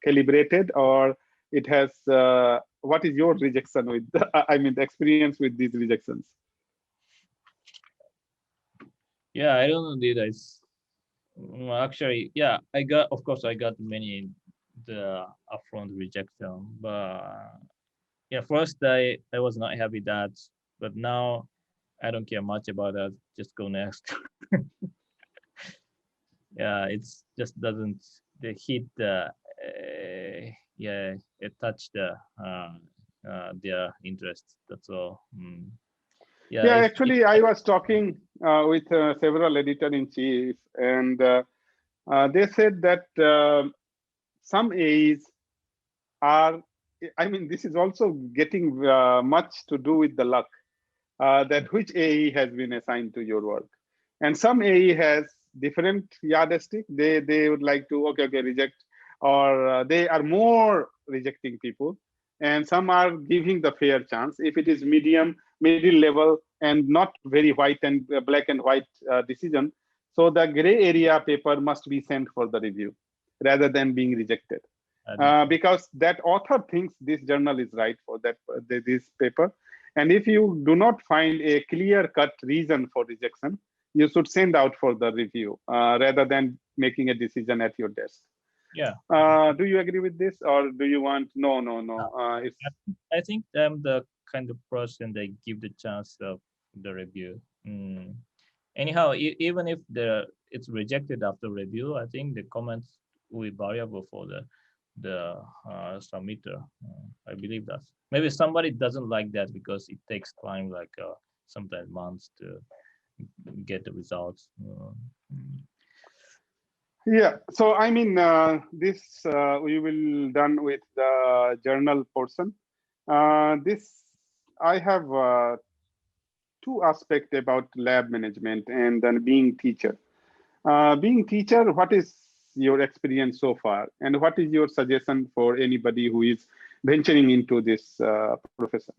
calibrated, or it has? What is your rejection with? I mean, the experience with these rejections. Yeah, I don't know the actually, yeah, of course I got many the upfront rejection, but yeah, first I was not happy that, but now I don't care much about that. Just go next. Yeah, it's just doesn't the hit the yeah, it touched their interest. That's all. Yeah, Yeah, actually, I was talking with several editor-in-chief, and they said that some AEs are, I mean, this is also getting much to do with the luck, that which AE has been assigned to your work. And some AE has different yardstick. They would like to, okay, reject, or they are more rejecting people. And some are giving the fair chance. If it is medium, middle level, and not very white and black and white decision, so the gray area paper must be sent for the review rather than being rejected. Because that author thinks this journal is right for this paper. And if you do not find a clear-cut reason for rejection, you should send out for the review rather than making a decision at your desk. Yeah. Do you agree with this, or do you want? No. I think I'm the kind of person that give the chance of the review. Anyhow, even if it's rejected after review, I think the comments will be variable for the submitter. I believe that. Maybe somebody doesn't like that because it takes time, like sometimes months to get the results. Yeah, so I mean, this we will done with the journal portion. I have two aspects about lab management and then being teacher. Being teacher, what is your experience so far, and what is your suggestion for anybody who is venturing into this profession?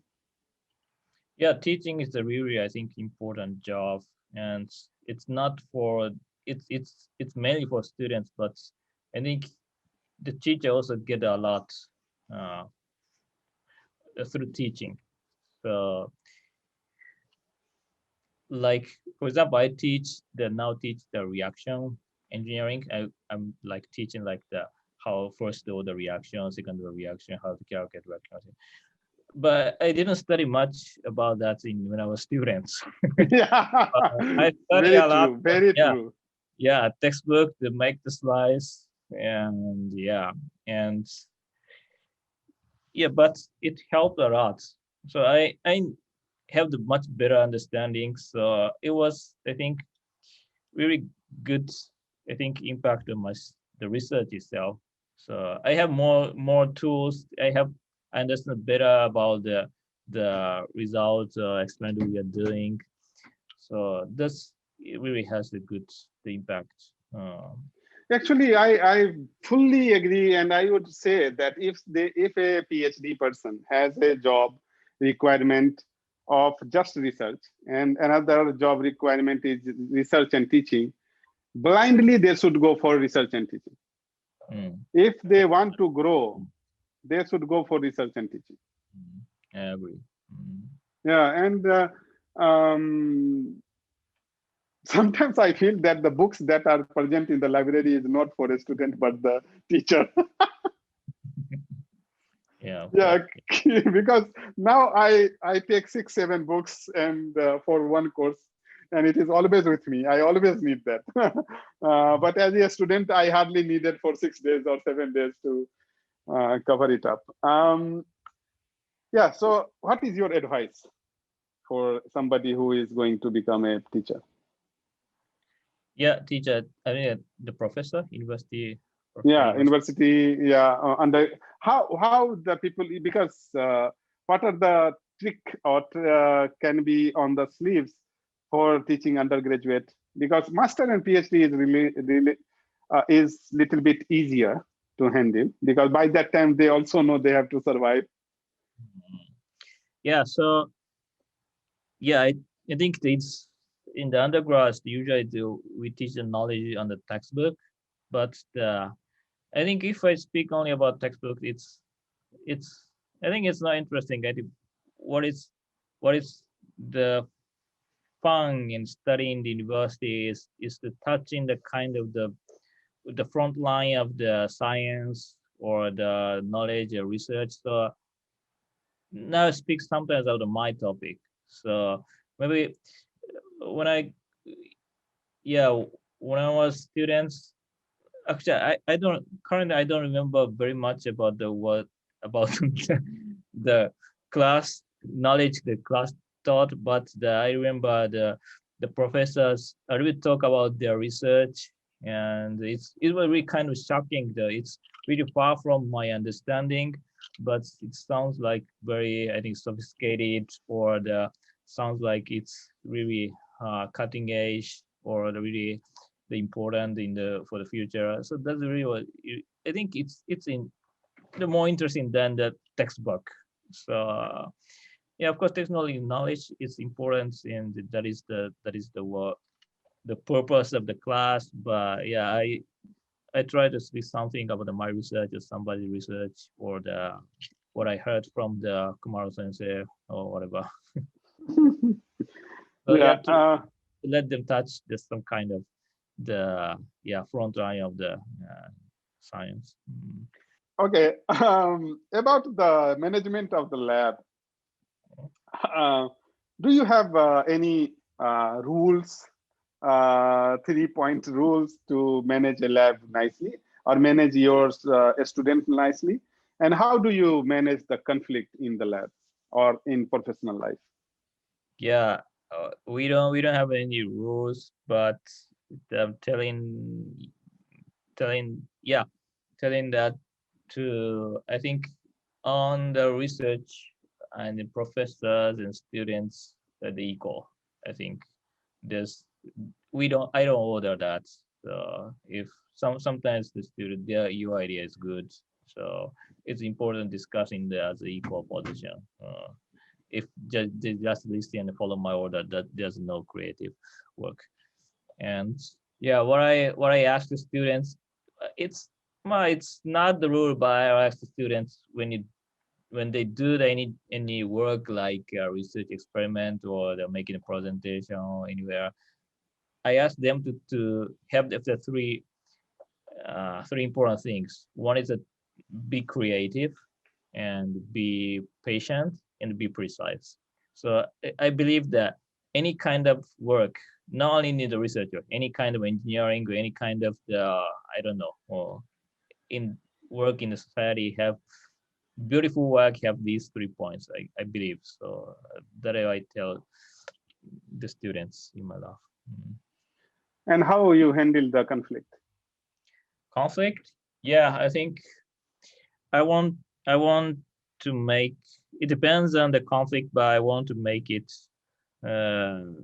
Yeah, teaching is a really, I think, important job, and it's not for it's mainly for students, but I think the teacher also get a lot uh, through teaching. So, like for example, I now teach the reaction engineering. I'm like teaching like the how first order reaction, second order reaction, how to calculate reaction. but I didn't study much about that when I was students. Yeah, I study very a lot. true, very Yeah, true. yeah, textbook to make the slides, and yeah, and yeah, but it helped a lot. So I have the much better understanding. So it was, I think, really good, I think, impact on the research itself. So I have more tools. I understand better about the results experiment we are doing. So this, it really has the impact. Actually, I fully agree, and I would say that if a PhD person has a job requirement of just research and another job requirement is research and teaching, blindly they should go for research and teaching. Mm, If they want to grow, they should go for research and teaching. I agree. Mm. Yeah, and sometimes I feel that the books that are present in the library is not for a student but the teacher. Yeah, of Yeah, course. because now I take 6 7 books and for one course, and it is always with me. I always need that. But as a student, I hardly need it for 6 days or 7 days to cover it up. Yeah. So, what is your advice for somebody who is going to become a teacher? Yeah, teacher. I mean, the professor, university, Yeah, university. university. Yeah, under how the people, because what are the trick or can be on the sleeves for teaching undergraduate, because master and PhD is really is little bit easier to handle, because by that time they also know they have to survive. Yeah. So yeah, I think it's in the undergrads usually we teach the knowledge on the textbook, but I think if I speak only about textbook, it's I think it's not interesting. I think what is what is the fun in studying the university is the touching the kind of the front line of the science or the knowledge or research. So now I speak sometimes out of my topic. So maybe when I yeah when I was students, actually I don't currently I don't remember very much about the what about the class knowledge the class taught, but I remember the professors really talk about their research, and it was really kind of shocking. It's really far from my understanding, but it sounds like very, I think, sophisticated, or the sounds like it's really cutting edge, or the really the important in the for the future. So that's really what I think it's in the more interesting than the textbook. So yeah, of course, technology knowledge is important, and that is the work, the purpose of the class. But yeah, I try to speak something about my research or somebody research, or the what I heard from the Kumaro sensei or whatever. So yeah, Yeah. to let them touch just some kind of the yeah front line of the science. Mm. Okay. About the management of the lab, uh, do you have any rules, 3 point rules to manage a lab nicely, or manage your student nicely? And how do you manage the conflict in the lab or in professional life? Yeah, we don't have any rules, but I'm telling yeah telling that to I think on the research and the professors and students the equal. I think there's we don't I don't order that. So if sometimes the student your idea is good, so it's important discussing the as an equal position. If just listen and follow my order, that there's no creative work. And yeah, what I ask the students, it's not the rule, but I ask the students when they do any work like a research experiment or they're making a presentation or anywhere, I ask them to have the three important things. One is to be creative, and be patient and be precise. So I believe that any kind of work, not only in the researcher, any kind of engineering or any kind of the, I don't know, or in work in the society, have beautiful work, have these 3 points, I believe. So that I tell the students in my lab. And how you handle the conflict? Conflict? Yeah, I think I want to make, it depends on the conflict, but I want to make it to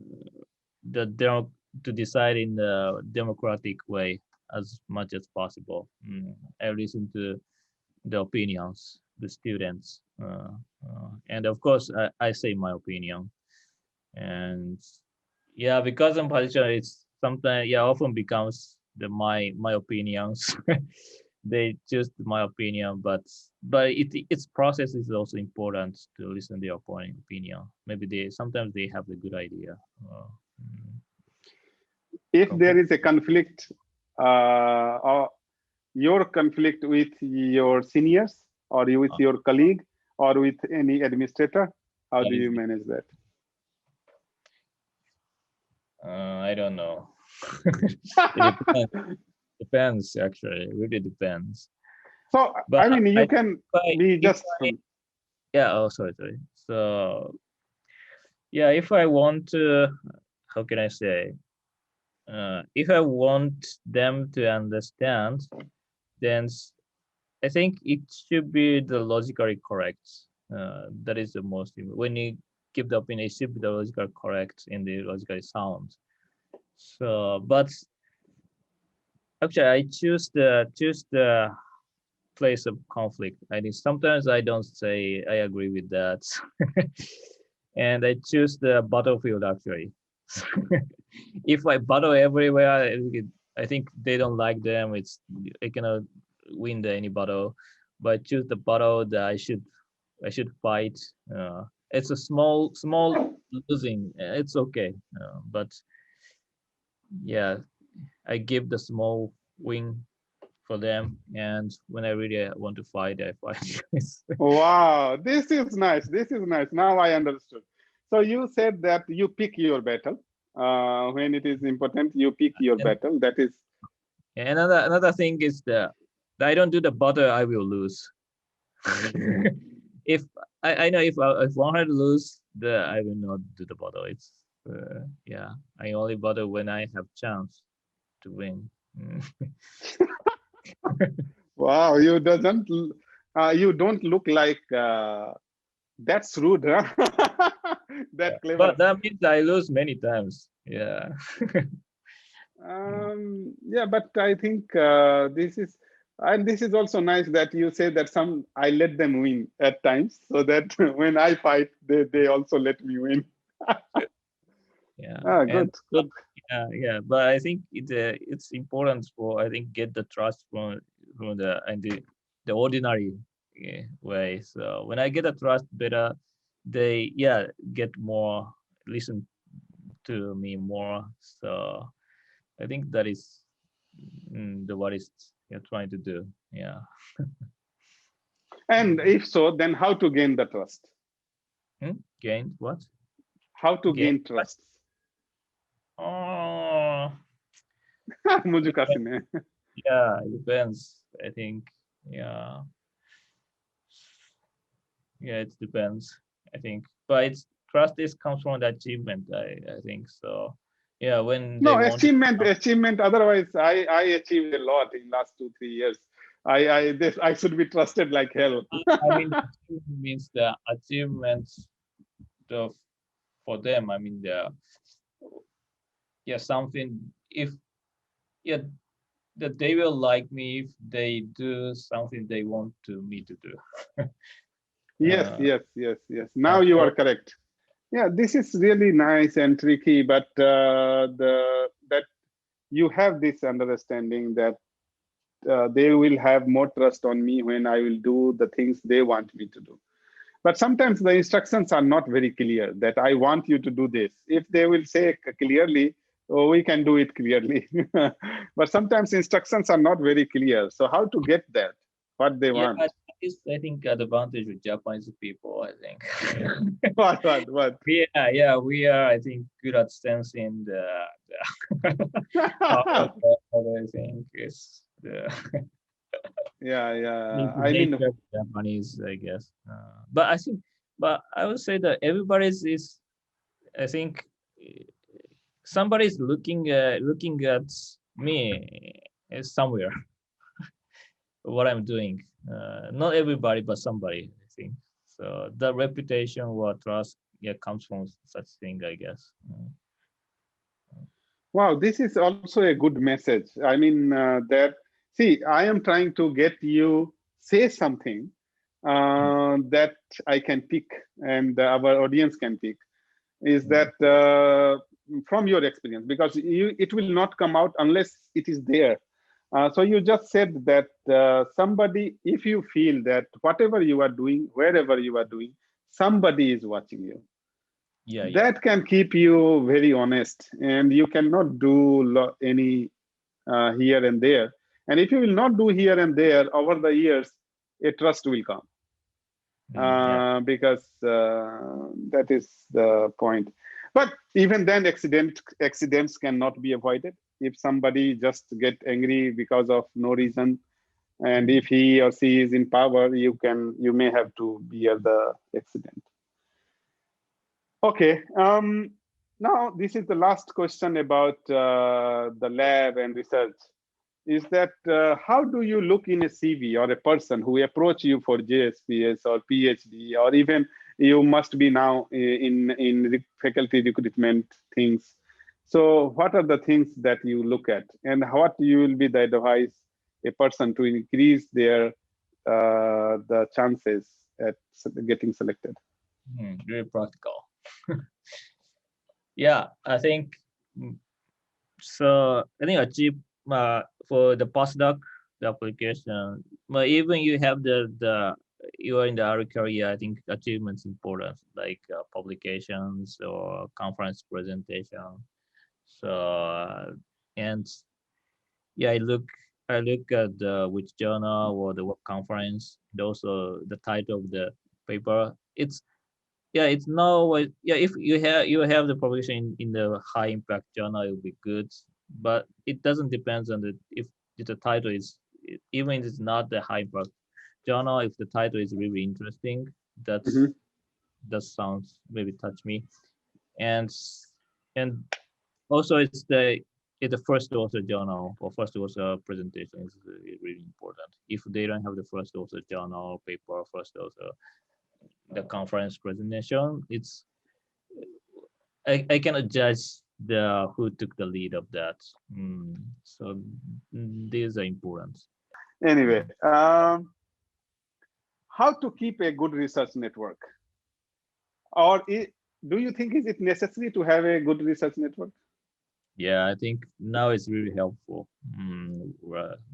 decide in the democratic way as much as possible. I listen to the opinions, the students, and of course I say my opinion. And yeah, because I'm politician, it's sometimes, yeah, often becomes my opinions. They choose my opinion, but its process is also important to listen to their opinion. Maybe sometimes they have a good idea. If there is a conflict, or your conflict with your seniors, or with your colleague, or with any administrator, how do you manage that? I don't know. It depends, actually. It really depends. So, but I mean, you can be just... Yeah, oh, sorry. So, yeah, if I want to, how can I say? If I want them to understand, then I think it should be the logically correct. That is the most, when you give the opinion, it should be the logically correct and the logically sound. So, but actually, I choose the place of conflict. I think sometimes I don't say I agree with that, and I choose the battlefield actually. If I battle everywhere, I think they don't like them. I cannot win any battle, but choose the battle that I should fight. It's a small losing. It's okay, but yeah, I give the small win for them, and when I really want to fight, I fight. Wow, this is nice. This is nice. Now I understood. So you said that you pick your battle. When it is important, you pick your battle. That is. And another thing is that I don't do the battle, I will lose. If I know if I want to lose, I will not do the battle. It's yeah, I only battle when I have chance to win. Wow, you don't look like that's rude, huh? That clever. But that means I lose many times. Yeah. Yeah, but I think this is also nice that you say that I let them win at times, so that when I fight, they also let me win. Yeah. Good. Yeah. But I think it's important for, I think, get the trust from the ordinary way. So when I get a trust better, they get more, listen to me more. So I think that is what is you're trying to do. Yeah. And if so, then how to gain the trust? Gain what? How to gain trust? Oh. Yeah, it depends. I think. Yeah. Yeah, it depends. I think, but trust comes from the achievement. I think so. Yeah, when they achievement. Otherwise, I achieved a lot in last 2-3 years. I should be trusted like hell. I mean, means the achievements for them. I mean, something that they will like me if they do something they want me to do. Yes. Now you are correct. Yeah, this is really nice and tricky, but that you have this understanding that they will have more trust on me when I will do the things they want me to do. But sometimes the instructions are not very clear that I want you to do this. If they will say clearly, oh, we can do it clearly. But sometimes instructions are not very clear. So how to get that, what they want? It's, I think, advantage with Japanese people, I think. What? We are, I think, good at sensing how I think is the Yeah. I mean, nature of Japanese, I guess. But I think, but I would say that everybody's is, I think, somebody's looking at me somewhere what I'm doing. Not everybody, but somebody, I think. So the reputation or trust, yeah, comes from such thing, I guess. wow, this is also a good message. I mean, that, see, I am trying to get you say something that I can pick and our audience can pick. Is that from your experience? Because it will not come out unless it is there. So you just said that somebody, if you feel that whatever you are doing, wherever you are doing, somebody is watching you, Yeah, yeah, that can keep you very honest, and you cannot do any here and there. And if you will not do here and there over the years, a trust will come, yeah. because that is the point. But even then, accidents cannot be avoided. If somebody just get angry because of no reason, and if he or she is in power, you may have to bear the accident. Okay. Now this is the last question about the lab and research. Is that how do you look in a CV or a person who approach you for JSPS or PhD, or even you must be now in faculty recruitment things. So what are the things that you look at, and what you will be the advice a person to increase their the chances at getting selected? Very practical. Yeah, I think so. I think achieve for the postdoc the application. But even you have the you are in the early career, I think achievements important like publications or conference presentation. So and yeah, I look at which journal or the work conference, and also the title of the paper. It's no always, yeah, if you have the publication in the high impact journal, it will be good, but it doesn't depend on if the title is, even if it's not the high impact journal, if the title is really interesting, Mhm. that sounds maybe touch me. And and also it's the first author journal or first author presentation is really important. If they don't have the first author journal paper, first author the conference presentation, I cannot judge the who took the lead of that. So these are important. Anyway, how to keep a good research network, or do you think is it necessary to have a good research network? Yeah, I think now it's really helpful.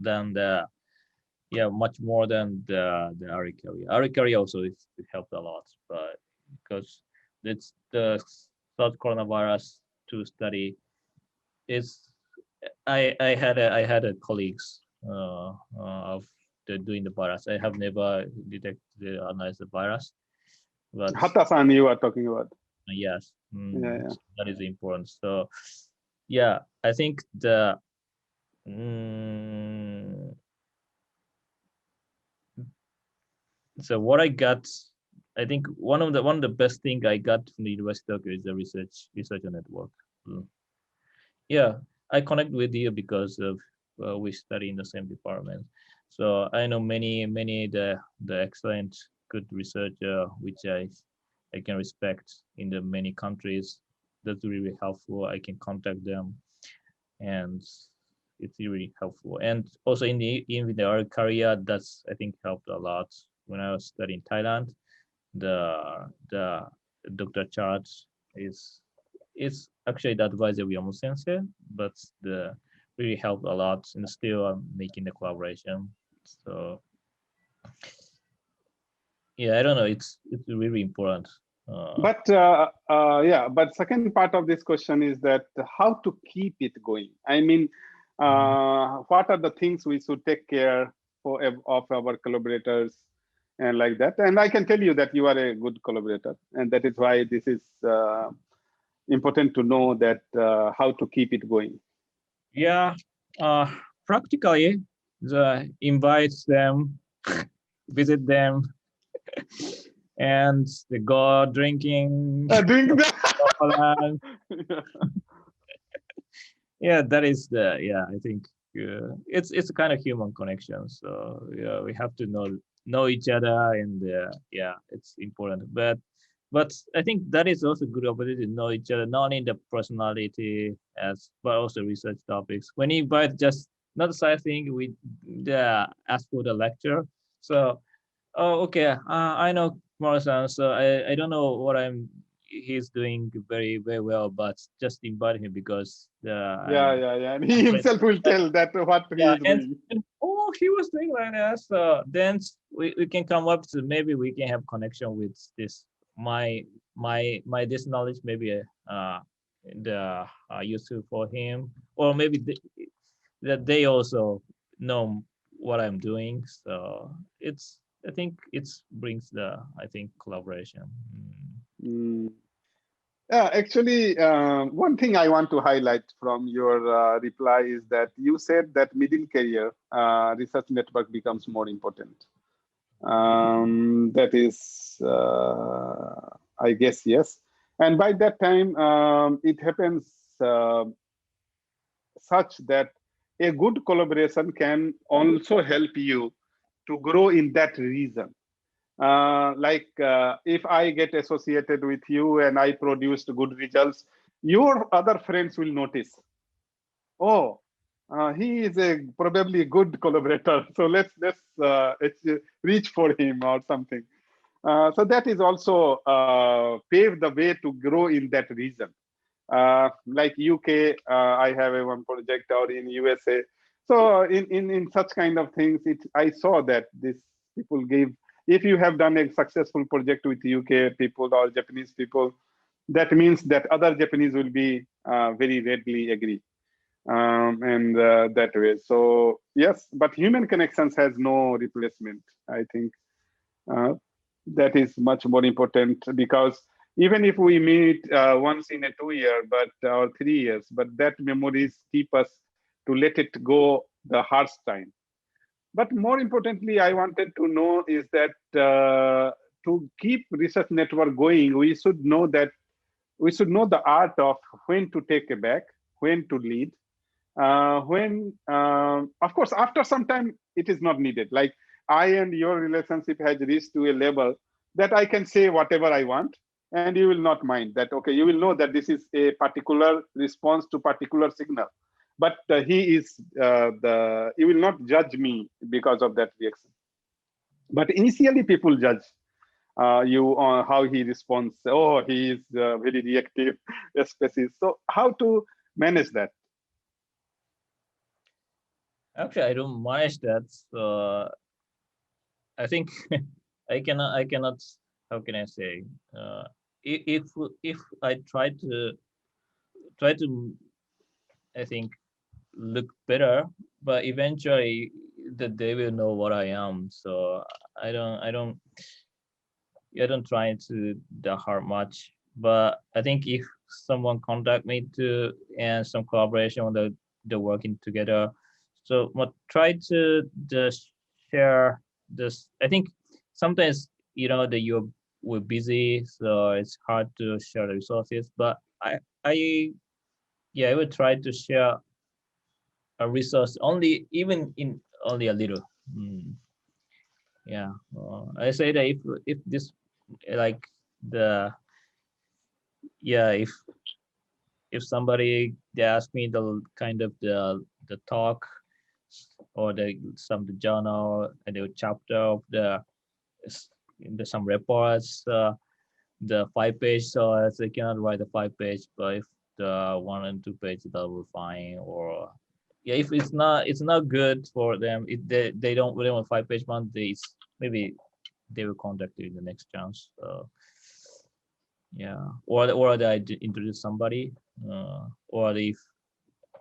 Than the yeah, much more than the early career. Early career also it helped a lot, but because it's the third coronavirus to study. It's I had a colleagues of doing the virus. I have never detected analyzed the virus, but Hatasan, you are talking about. yes, Yeah. that is important. So yeah, I think mm, so what I got, I think one of the best thing I got from the University of Tokyo is the researcher network. Mm. Yeah, I connect with you because of we study in the same department. So I know many the excellent good researcher which I can respect in the many countries. That's really helpful. I can contact them, and it's really helpful. And also in our career, that's I think helped a lot. When I was studying Thailand, the Dr. Chart is actually the advisor we almost sensei, but the really helped a lot and still making the collaboration. So yeah, I don't know. It's really important. But yeah, but second part of this question is that how to keep it going. I mean, what are the things we should take care of our collaborators? and like that. And I can tell you that you are a good collaborator, and that is why this is important to know that how to keep it going. Yeah, practically, invite them, visit them, and they go drinking. Doing that. Yeah, that is the, yeah, I think it's a kind of human connection. So yeah, we have to know each other, and yeah, it's important. But I think that is also good opportunity to know each other, not only the personality but also research topics. When you invite just not side thing, we ask for the lecture. So, oh, okay, I know Morrison, so I don't know what he's doing very well, but just invite him because Yeah. And he himself will tell that what he yeah, is doing. and oh, he was doing like that. So then we can come up to, maybe we can have connection with this my this knowledge, maybe useful for him, or maybe that they also know what I'm doing. So I think it brings I think collaboration. Yeah, actually, one thing I want to highlight from your reply is that you said that middle career research network becomes more important. That is, I guess, yes. And by that time, it happens such that a good collaboration can also help you to grow in that region. If I get associated with you and I produced good results, your other friends will notice, oh, he is probably a good collaborator. So let's reach for him or something. So that is also pave the way to grow in that region. Like UK, I have one project, or in USA. So in such kind of things, I saw that this people give. If you have done a successful project with UK people or Japanese people, that means that other Japanese will be very readily agree. And that way. So yes, but human connections has no replacement. I think uh, that is much more important, because even if we meet once in a 2 year, or 3 years, but that memories keep us to let it go the harsh time. But more importantly, I wanted to know is that to keep research network going, we should know the art of when to take a back, when to lead, of course, after some time, it is not needed. Like I and your relationship has reached to a level that I can say whatever I want, and you will not mind that. Okay, you will know that this is a particular response to particular signal, but you will not judge me because of that reaction. But initially, people judge you on how he responds. Oh, he is very reactive species. So how to manage that? Actually, I don't manage that. So I think I cannot. How can I say? If I try to, I think, look better, but eventually that they will know what I am. So I don't try to the hard much. But I think if someone contact me to, and some collaboration on the working together, so what try to just share this. I think sometimes that we're busy, so it's hard to share the resources. But I yeah, I would try to share a resource only, even in only a little. Yeah, I say that if this, like, the yeah, if somebody, they ask me the kind of the talk, or the journal and the chapter of some reports, the 5 page, so they cannot write the 5 page, but if the 1 and 2 page, that will fine. Or yeah, if it's not good for them, if they don't really want 5 page one, maybe they will contact you in the next chance. Yeah, or they introduce somebody, or if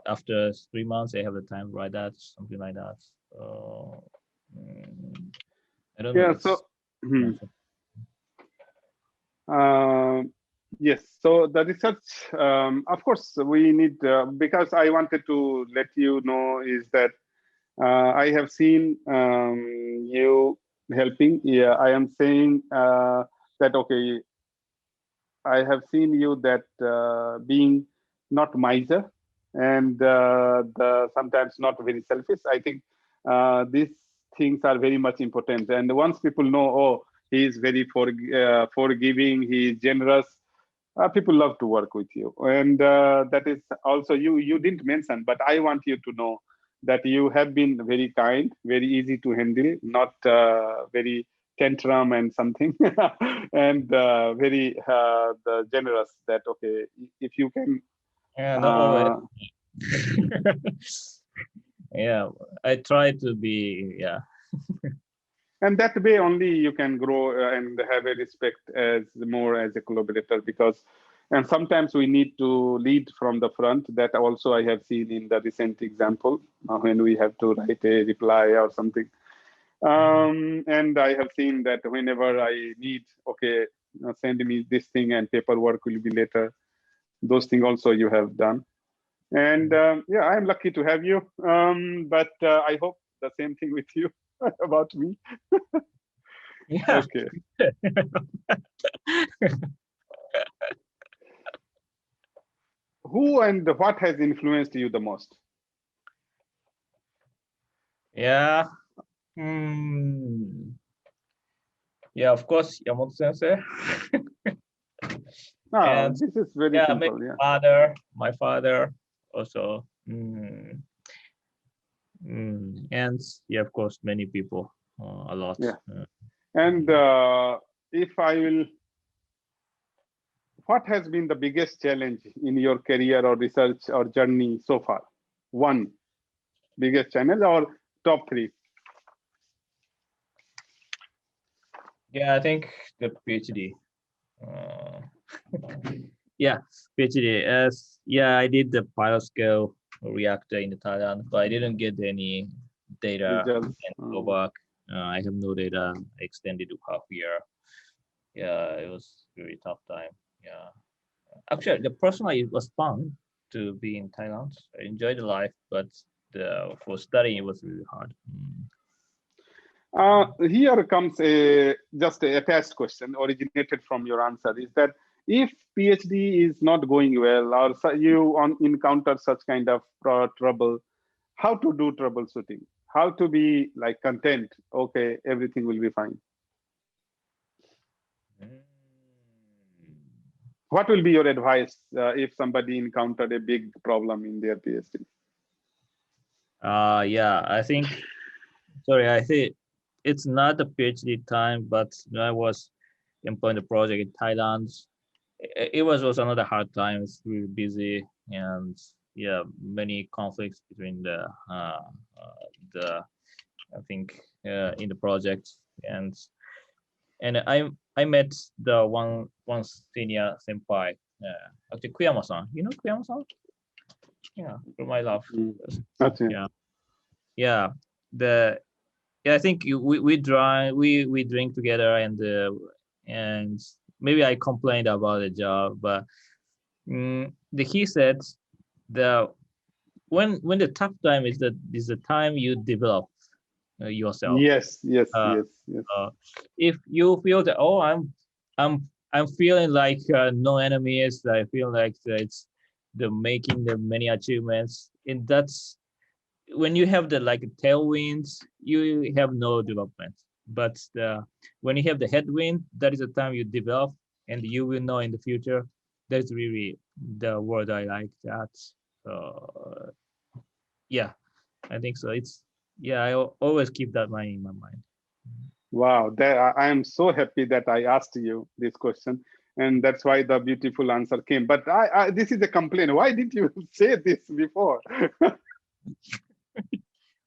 after 3 months they have the time to write that, something like that. I don't know. Yeah. So Hmm. Yes, so the research, of course, we need, because I wanted to let you know is that I have seen you helping. Yeah, I am saying that, okay, I have seen you that being not miser and sometimes not very selfish. I think these things are very much important. And once people know, oh, he is very forgiving, he is generous, people love to work with you. And that is also you didn't mention, but I want you to know that you have been very kind, very easy to handle, not very tantrum and something, and very generous. That okay, if you can. Yeah, not always. Yeah, I try to be, yeah. And that way only you can grow and have a respect as more as a collaborator, because and sometimes we need to lead from the front. That also I have seen in the recent example when we have to write a reply or something. And I have seen that whenever I need, okay, send me this thing and paperwork will be later. Those things also you have done. And yeah, I'm lucky to have you. But I hope the same thing with you about me. Yeah. Okay. Who and what has influenced you the most? Yeah. Hmm. Yeah, of course, Yamato Sensei. And This is very yeah, my simple. Yeah. father also. And yeah, of course, many people, a lot. Yeah. And if I will, what has been the biggest challenge in your career or research or journey so far? One biggest challenge or top three? Yeah, I think the PhD. Uh, yeah, PhD. Yeah, I did the pilot scale reactor in Thailand, but I didn't get any data Results. and go back. I have no data. I extended to half year. Yeah, it was really tough time. Yeah, actually, the personally it was fun to be in Thailand. I enjoyed the life, but for studying it was really hard. Here comes a just a attached question originated from your answer is that if PhD is not going well or you encounter such kind of trouble, how to do troubleshooting? How to be like content? Okay, everything will be fine. Mm. What will be your advice if somebody encountered a big problem in their PhD? Yeah, I think. Sorry, I think it's not the PhD time, but I was employed the project in Thailand. It was also another hard time. It's really busy and yeah, many conflicts between the I think in the project and I met the one senior senpai. Actually, Kuyama-san. You know Kuyama-san? Yeah, from my love. Okay. Yeah, yeah. The Yeah, I think we drink together and maybe I complained about the job, but he said the when the tough time is the time you develop yourself. Yes, yes, Uh, yes, yes. if you feel that I'm feeling like no enemies, I feel like it's the making the many achievements, and that's when you have the like tailwinds, you have no development. But when you have the headwind, that is the time you develop, and you will know in the future. That's really the word I like. That yeah, I think so. It's yeah, always keep that mind in my mind. Wow, I am so happy that I asked you this question, and that's why the beautiful answer came. But this is a complaint. Why didn't you say this before?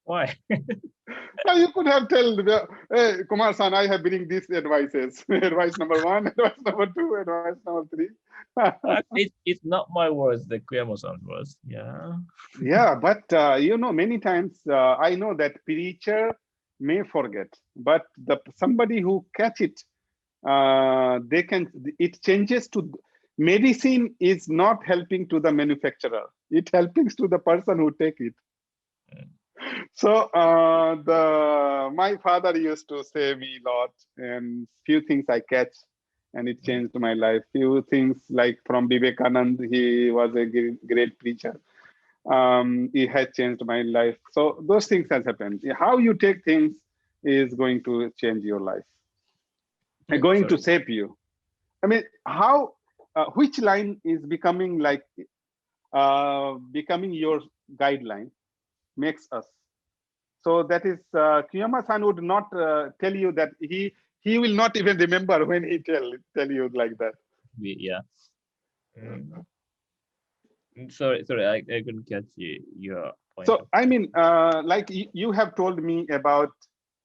Why? You could have told, hey, Kumar-san, I have bring these advices. Advice number one, advice number two, advice number three. It's not my words, the Kuyamo-san's words. Yeah. Yeah, but you know, many times I know that preacher may forget, but somebody who catch it, they can, it changes to, medicine is not helping to the manufacturer, it helping to the person who take it. So my father used to say me a lot, and few things I catch, and it changed my life. Few things like from Vivekanand, he was a great preacher. It has changed my life. So those things has happened. How you take things is going to change your life, going to shape you. I mean, how, which line is becoming like, becoming your guideline makes us. So that is, Kiyama-san would not tell you that he will not even remember when he tell you like that. Yeah. Sorry, I couldn't catch your point. So I mean, like you have told me about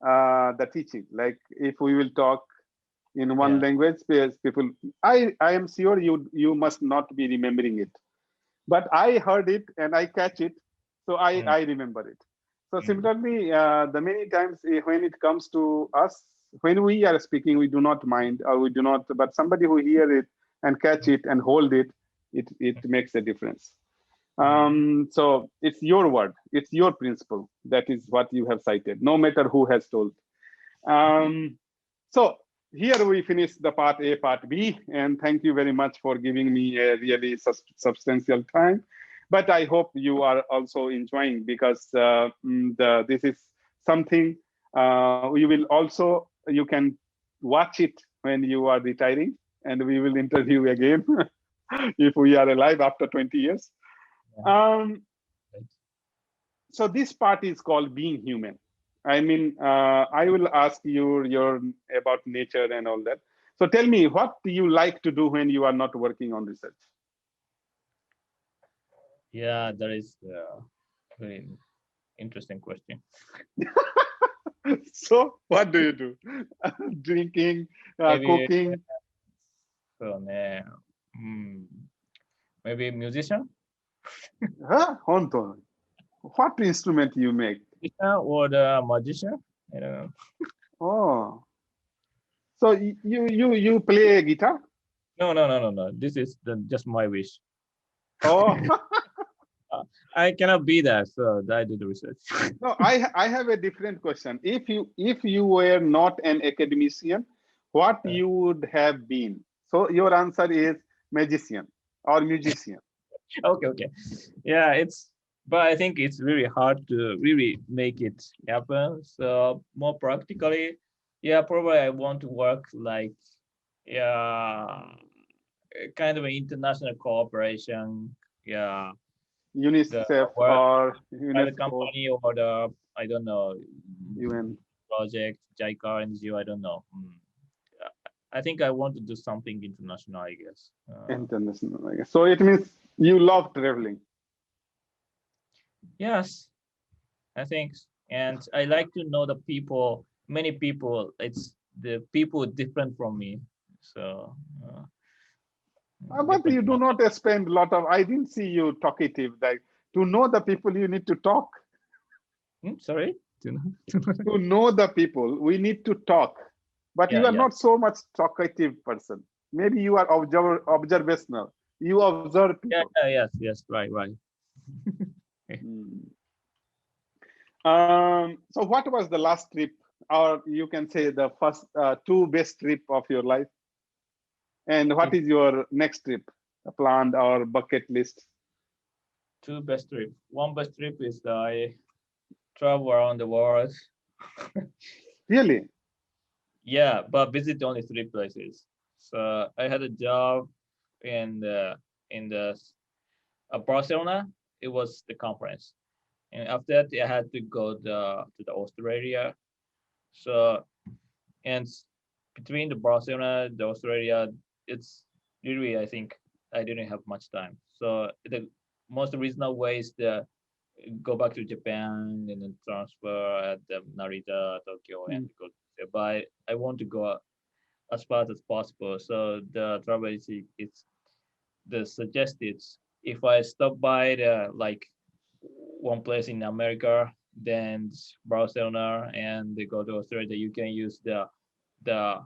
the teaching. Like if we will talk in one language, people, I am sure you must not be remembering it, but I heard it and I catch it, so I remember it. So similarly, the many times when it comes to us, when we are speaking, we do not mind, or we do not, but somebody who hear it and catch it and hold it, it makes a difference. So it's your word, it's your principle. That is what you have cited, no matter who has told. So here we finish the part A, part B, and thank you very much for giving me a really substantial time. But I hope you are also enjoying, because this is something you will also, you can watch it when you are retiring, and we will interview again if we are alive after 20 years. So this part is called being human. I mean, I will ask you about nature and all that. So tell me, what do you like to do when you are not working on research? Yeah, that is a very interesting question. So what do you do? Drinking, cooking? So, maybe musician? Huh? What instrument you make? Or the magician? I don't know. Oh, so you play guitar? No. This is just my wish. Oh. I cannot be that, so I do the research. No, I have a different question. If you were not an academician, what you would have been? So your answer is magician or musician. Okay. Yeah, but I think it's really hard to really make it happen. So more practically, yeah, probably I want to work like, kind of an international cooperation. Yeah. UNICEF or the company, or the, I don't know, UN project, JICA, NGO, I don't know. I think I want to do something international, I guess. International, I guess. So it means you love traveling. Yes, I think. And I like to know the people, many people. It's the people different from me. So. But you do not spend a lot of, I didn't see you talkative. Like, to know the people, you need to talk. Sorry? To know the people, we need to talk. But you are not so much talkative person. Maybe you are observational. You observe people. Yes, right. So what was the last trip, or you can say the first two best trip of your life? And what is your next trip, planned or bucket list? Two best trip. One best trip is that I travel around the world. Really? Yeah, but visit only 3 places. So I had a job in the Barcelona. It was the conference, and after that I had to go to the Australia. So, and between the Barcelona, the Australia, it's really, I think I didn't have much time. So the most reasonable way is to go back to Japan and then transfer at Narita, Tokyo, and go there. But I want to go as fast as possible. So the travel agency, it's the suggested, if I stop by the like one place in America, than Barcelona, and they go to Australia, you can use the the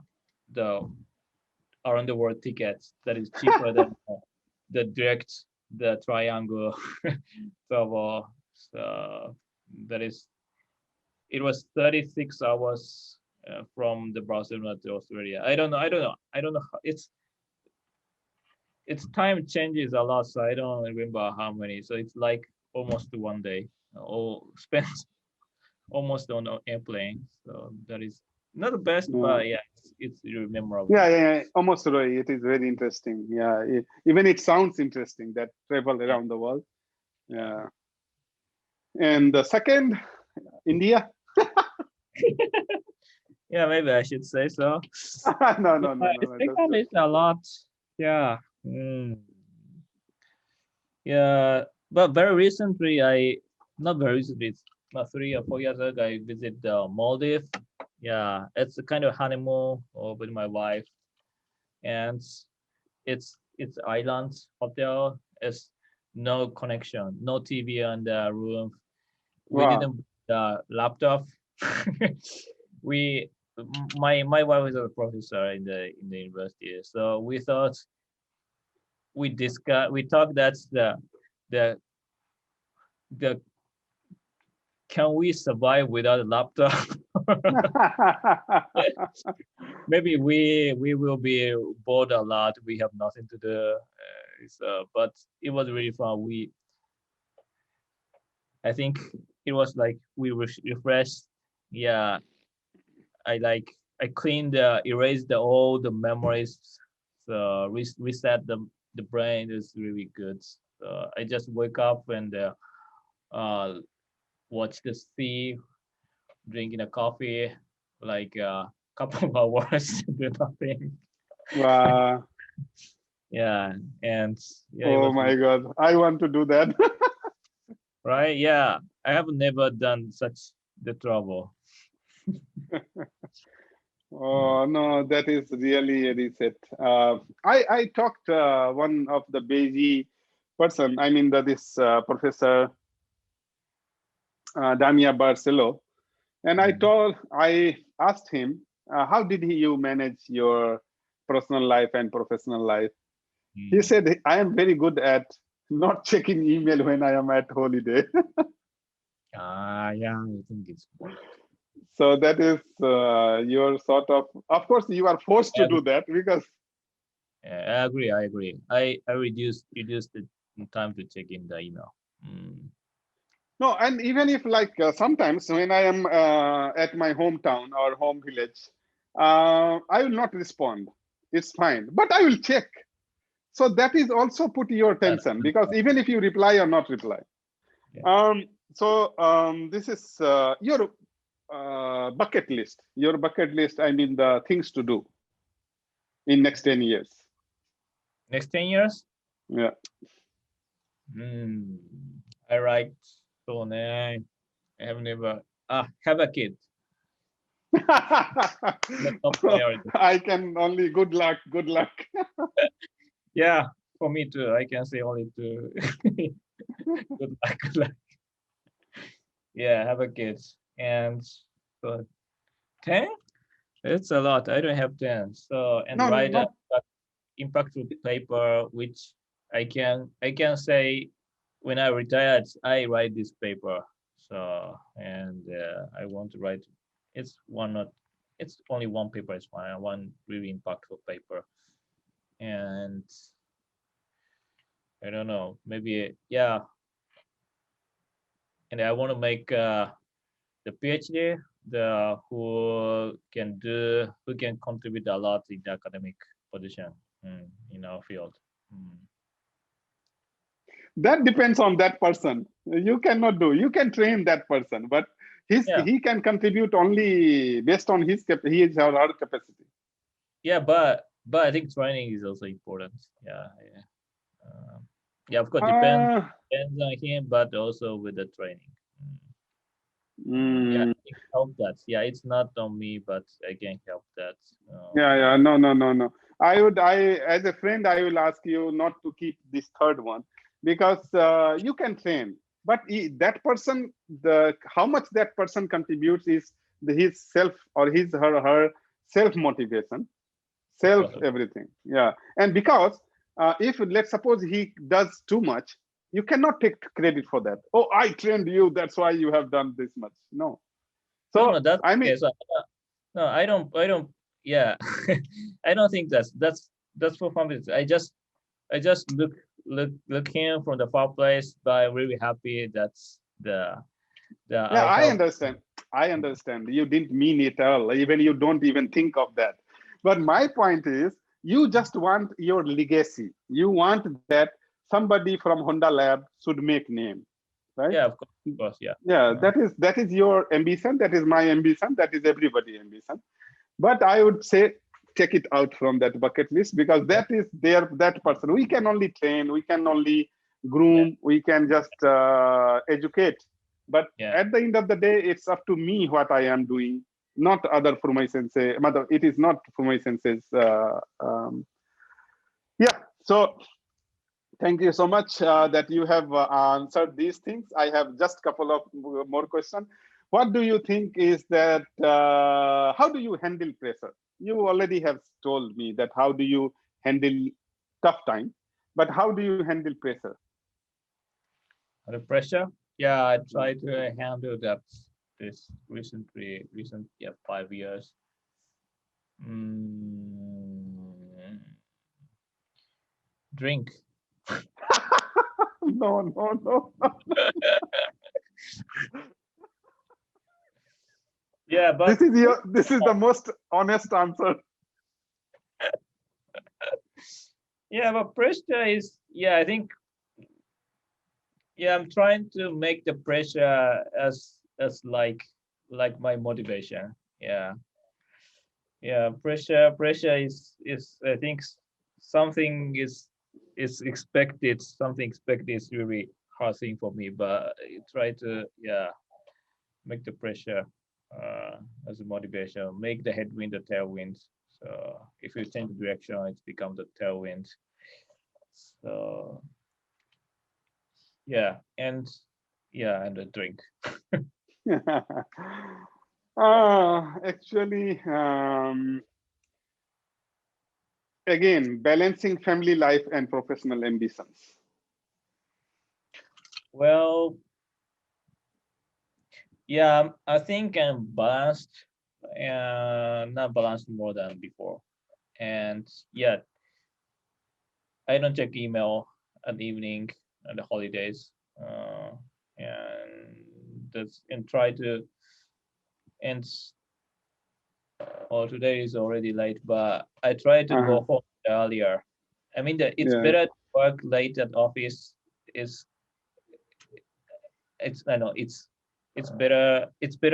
around the world tickets that is cheaper than the direct the triangle travel. So that is it was 36 hours from the Barcelona to Australia. I don't know. It's time changes a lot, so I don't remember how many. So it's like almost one day, or spent almost on an airplane. So that is not the best, No. but yeah, it's really memorable. Yeah, almost right. It is very interesting. Yeah, even it sounds interesting that travel Yeah. around the world. Yeah. And the second, India. Yeah, maybe I should say so. No. It's taken it a lot. Yeah. Yeah. But very recently, not very recently, it's about 3 or 4 years ago, I visited Maldives. Yeah, it's a kind of honeymoon with my wife, and it's island hotel. It's no connection, no TV on the room. We Wow. didn't the laptop. we my wife is a professor in the university, so we thought we talked that's the the can we survive without a laptop? Maybe we will be bored a lot. We have nothing to do. So, but it was really fun. I think it was like we were refreshed. Yeah, I cleaned erased all the memories. So reset the brain is really good. So I just wake up and uh watch the sea, drinking a coffee, like a couple of hours, do nothing. Wow. Yeah, and yeah, it Oh was my God. I want to do that. right. Yeah, I have never done such the trouble. Mm. Oh no, that is really a reset. I talked one of the Beji person. I mean this Professor Damia Barcelo, and Mm. I asked him, how did you manage your personal life and professional life? He Mm. said, I am very good at not checking email when I am at holiday. Yeah, I think it's important. So that is your sort of course, you are forced I to agree. do that because Yeah, I agree. I agree. I reduced the time to check in the email. Mm. no, and even if like sometimes when I am at my hometown or home village, I will not respond. It's fine, but I will check. So that is also put your Yeah, attention because even if you reply or not reply. yeah. This is your bucket list. Your bucket list, I mean the things to do in next 10 years. Next 10 years. Yeah. I write. So I have never have a kid. The top priority. I can only good luck. Good luck. Yeah, for me too. I can say only to good luck. Good luck. Yeah, have a kid. And so 10? It's a lot. I don't have 10. So and No, write a not impactful paper, which I can say when I retired, I write this paper. So and I want to write. It's one not. It's only one paper. It's fine. One really impactful paper, and I don't know. Maybe yeah. And I want to make the PhD. The who can contribute a lot in the academic position in our field. Mm. that depends on that person. You cannot do. You can train that person, but Yeah, he can contribute only based on his or her capacity. yeah, but I think training is also important. Yeah, yeah. Yeah, of course, Uh, depends on him, but also with the training. Mm. Yeah, mm, I think help that. Yeah, it's not on me, but I can help that. yeah. No. I as a friend, I will ask you not to keep this third one because you can train. but that person, how much that person contributes is his self or his her self motivation, self everything. Yeah, and because if let's suppose he does too much, you cannot take credit for that. Oh, I trained you, that's why you have done this much. No. So no, that's I mean, okay. So, no, I don't. Yeah, I don't think that's performance. I just looking from the fireplace, but I'm really happy that's the yeah, I I help. understand. I understand. You didn't mean it at all. Even you don't even think of that. But my point is, you just want your legacy. You want that somebody from Honda Lab should make name, right? Yeah, of course, yeah. Yeah, that is your ambition. That is my ambition. That is everybody's ambition. But I would say take it out from that bucket list, because that is that person. We can only train. We can only groom. We can just educate. But Yeah. at the end of the day, it's up to me what I am doing, not other for my sensei. It is not for my sensei's. Yeah. So thank you so much that you have answered these things. I have just a couple of more questions. What do you think is that, how do you handle pressure? You already have told me that how do you handle tough time, but how do you handle pressure? The pressure? Yeah, I try to handle that recent 5 years. Drink. No, no, no. Yeah, but this is the most honest answer. yeah, but pressure is, yeah, I think, yeah, I'm trying to make the pressure as like my motivation. Yeah. Yeah, pressure is I think something is expected, something expected is really hard thing for me, but I try to, yeah, make the pressure as a motivation, make the headwind a tailwind. So if you change the direction, it becomes a tailwind. So yeah, and a drink. Actually, again, balancing family life and professional ambitions. Well, yeah, I think I'm balanced, not balanced more than before. And yeah, I don't check email at the evening and the holidays, and try to and today is already late, but I try to go home earlier. I mean that it's better to work late at office. Is it's I know it's better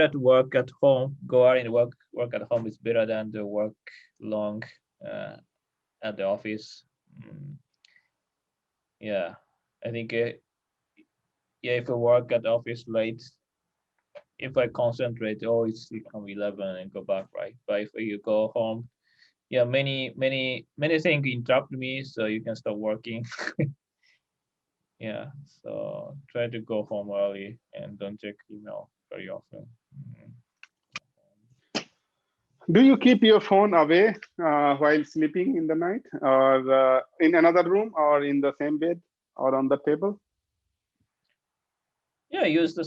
to work at home. Go out and work at home is better than to work long at the office. Yeah, I think yeah, if I work at the office late, if I concentrate, oh, it's 11 and go back, right? But if you go home, yeah, many things interrupt me, so you can start working. Yeah, so try to go home early and don't check email very often. Do you keep your phone away while sleeping in the night, or in another room, or in the same bed, or on the table? Yeah, I use a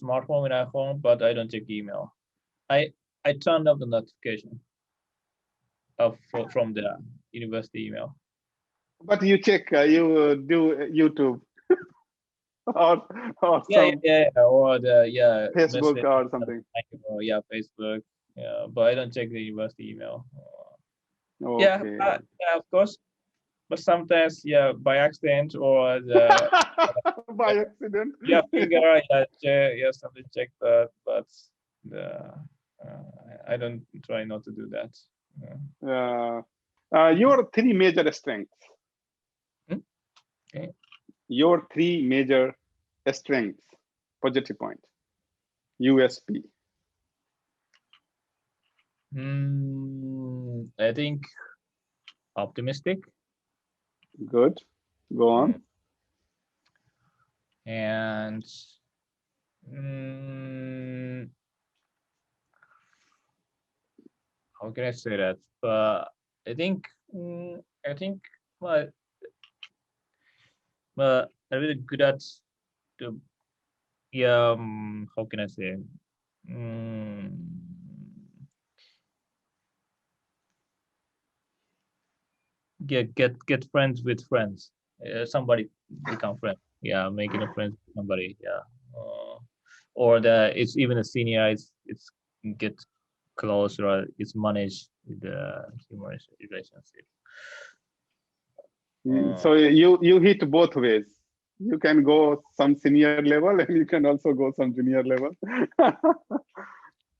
smartphone when I'm home, but I don't check email. I turned off the notification from the university email. But you check, you do YouTube or Yeah, some or the Facebook message, or something. yeah, Facebook. Yeah, but I don't check the university email. Yeah, Okay. yeah, of course. But sometimes, yeah, by accident or the By accident. yeah finger, yeah, something check that, but the I don't try not to do that. Yeah. Your three major strengths. Okay. Your three major strengths. Positive point. USP. I think optimistic. Good. Go on. And how can I say that? But I think I think well, I'm really good at the how can I say? Mm, get friends with friends. Somebody become friend. Yeah, making a friend with somebody. Yeah, or it's even a senior. It's get close or it's manage the human relationship. So you hit both ways. You can go some senior level and you can also go some junior level.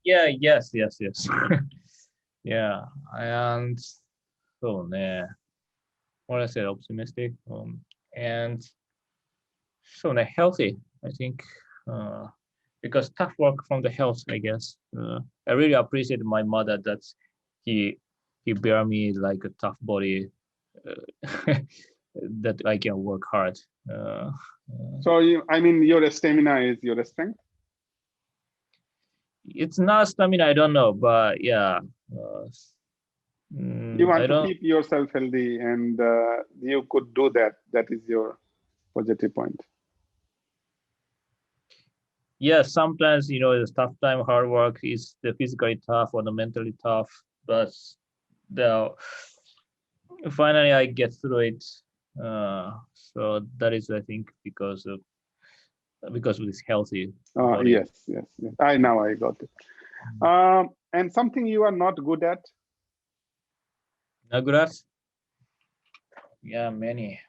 Yeah, yes. Yeah, and so yeah, what I said, optimistic, and so healthy. I think because tough work from the health, I guess. I really appreciate my mother that he bear me like a tough body that I can work hard. So I mean, your stamina is your strength. It's not stamina, I don't know, but yeah. You want I to don't. keep yourself healthy, and you could do that. That is your positive point. Yeah, sometimes it's tough time, hard work is the physically tough or the mentally tough, but the finally I get through it. So that is, I think, because of this healthy body. Yes. Now I got it. And something you are not good at. Nagurat? Yeah, many.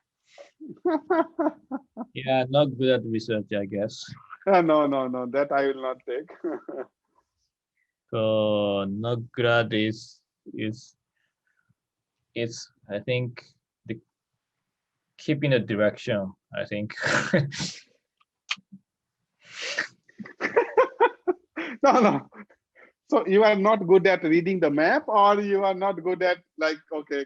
Yeah, not good at research, I guess. No, that I will not take. So Nagurat is it's I think the keeping a direction. I think. No. So you are not good at reading the map, or you are not good at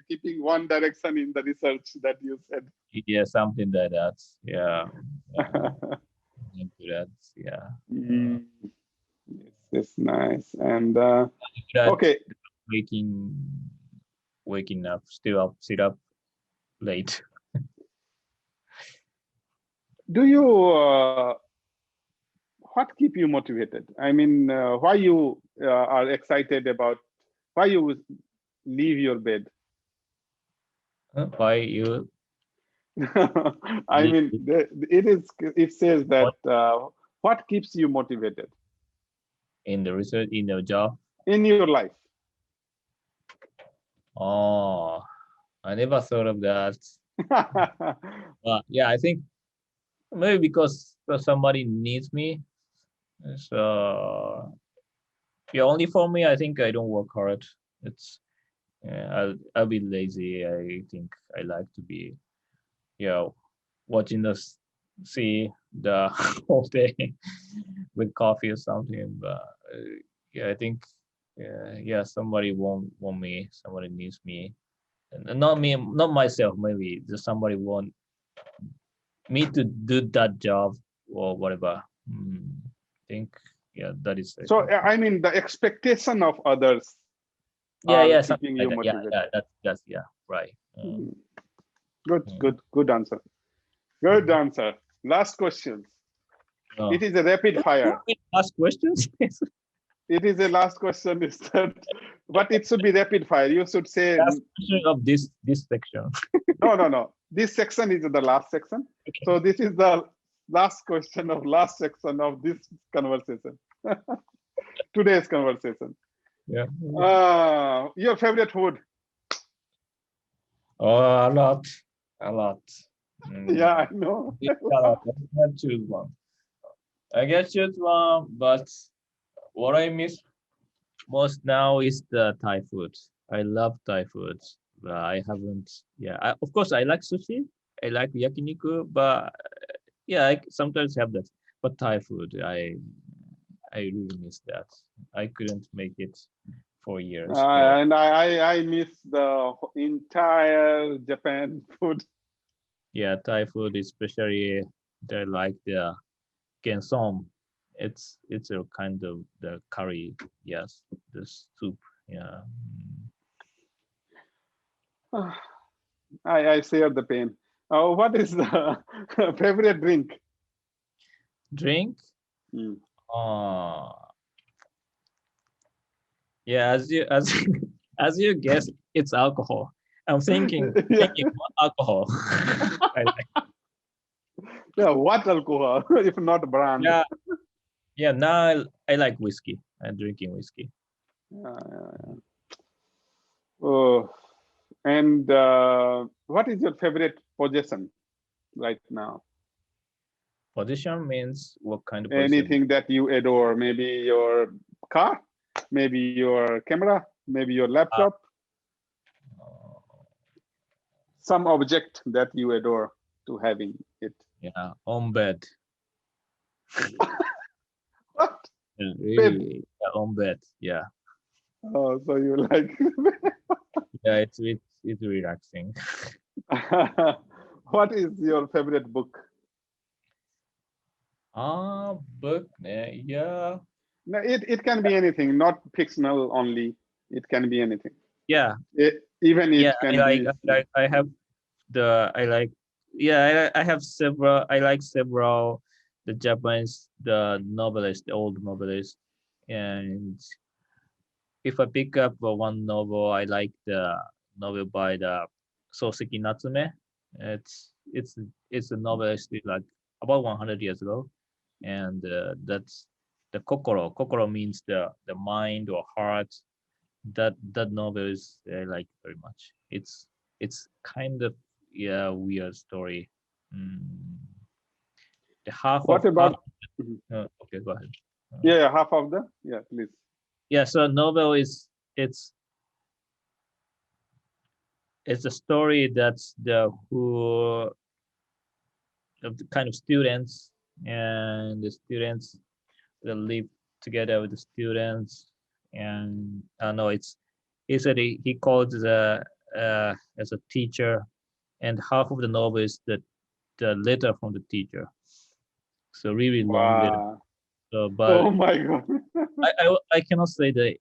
keeping one direction in the research that you said. Yeah, something like that. Yeah. Not good at, yeah. Yes, that's nice. And Good at okay, waking up, still up, sit up late. do you what keep you motivated? I mean, why you are excited about why you leave your bed? Why you I mean, it says that what what keeps you motivated in the research in the job? in your life? Oh, I never thought of that. Yeah, I think maybe because somebody needs me. So yeah, only for me, I think I don't work hard. It's I'll be lazy. I think I like to be watching the see the whole day with coffee or something. But yeah, I think somebody want me. Somebody needs me, and not me, not myself. Maybe just somebody want me to do that job or whatever. I think that is. So I mean, the expectation of others are Yeah, something keeping like you that. motivated. That's right. Good answer. Good answer. Last question. Oh. It is a rapid fire. Ask questions. It is a last question, is that, but it should be rapid fire. You should say Last question of this section. no. This section is the last section. Okay. So this is the last question of last section of this conversation. Today's conversation. Yeah. Your favorite food? Oh, a lot. Yeah, I know. I can't choose one. I can choose one, but what I miss most now is the Thai food. I love Thai food, but I haven't. Yeah, of course I like sushi. I like yakiniku, but yeah, I sometimes have that. But Thai food, I really miss that. I couldn't make it for years. And I miss the entire Japan food. Yeah, Thai food, especially they like the gensom. It's a kind of the curry. Yes, the soup. Yeah. I share the pain. What is the favorite drink? Drink. Mm. Yeah, as you guess, it's alcohol. I'm thinking Yeah. what alcohol. I like. Yeah, what alcohol if not brand? Yeah, yeah. Now I like whiskey. I'm drinking whiskey. Oh, and what is your favorite possession right now? Position means what kind of position? Anything that you adore? Maybe your car, maybe your camera, maybe your Uh, laptop, some object that you adore to having it. yeah, on bed. What? Bed. Really, yeah, on bed. Yeah, Oh, so you like. yeah. It's relaxing. What is your favorite book? Book. Yeah, No, it can be anything, not fictional only. It can be anything. yeah, Even yeah. it can be. I have the I like. Yeah, I have several. I like several. The Japanese, the novelist, the old novelist, and if I pick up one novel, I like the novel by the Soseki Natsume. It's it's a novelist like about 100 years ago, and that's the kokoro. Kokoro means the mind or heart. That novel is I like very much. It's kind of yeah weird story. Mm, the What half. about? Mhm. Okay, go ahead. Yeah, yeah, half of the. Yeah, please. Yeah, so novel is it's a story that's the who of the kind of students and the students that live together with the students and I know he said he called as a teacher and half of the novel is the letter from the teacher, so really long letter. Wow. So but Oh my God. I cannot say the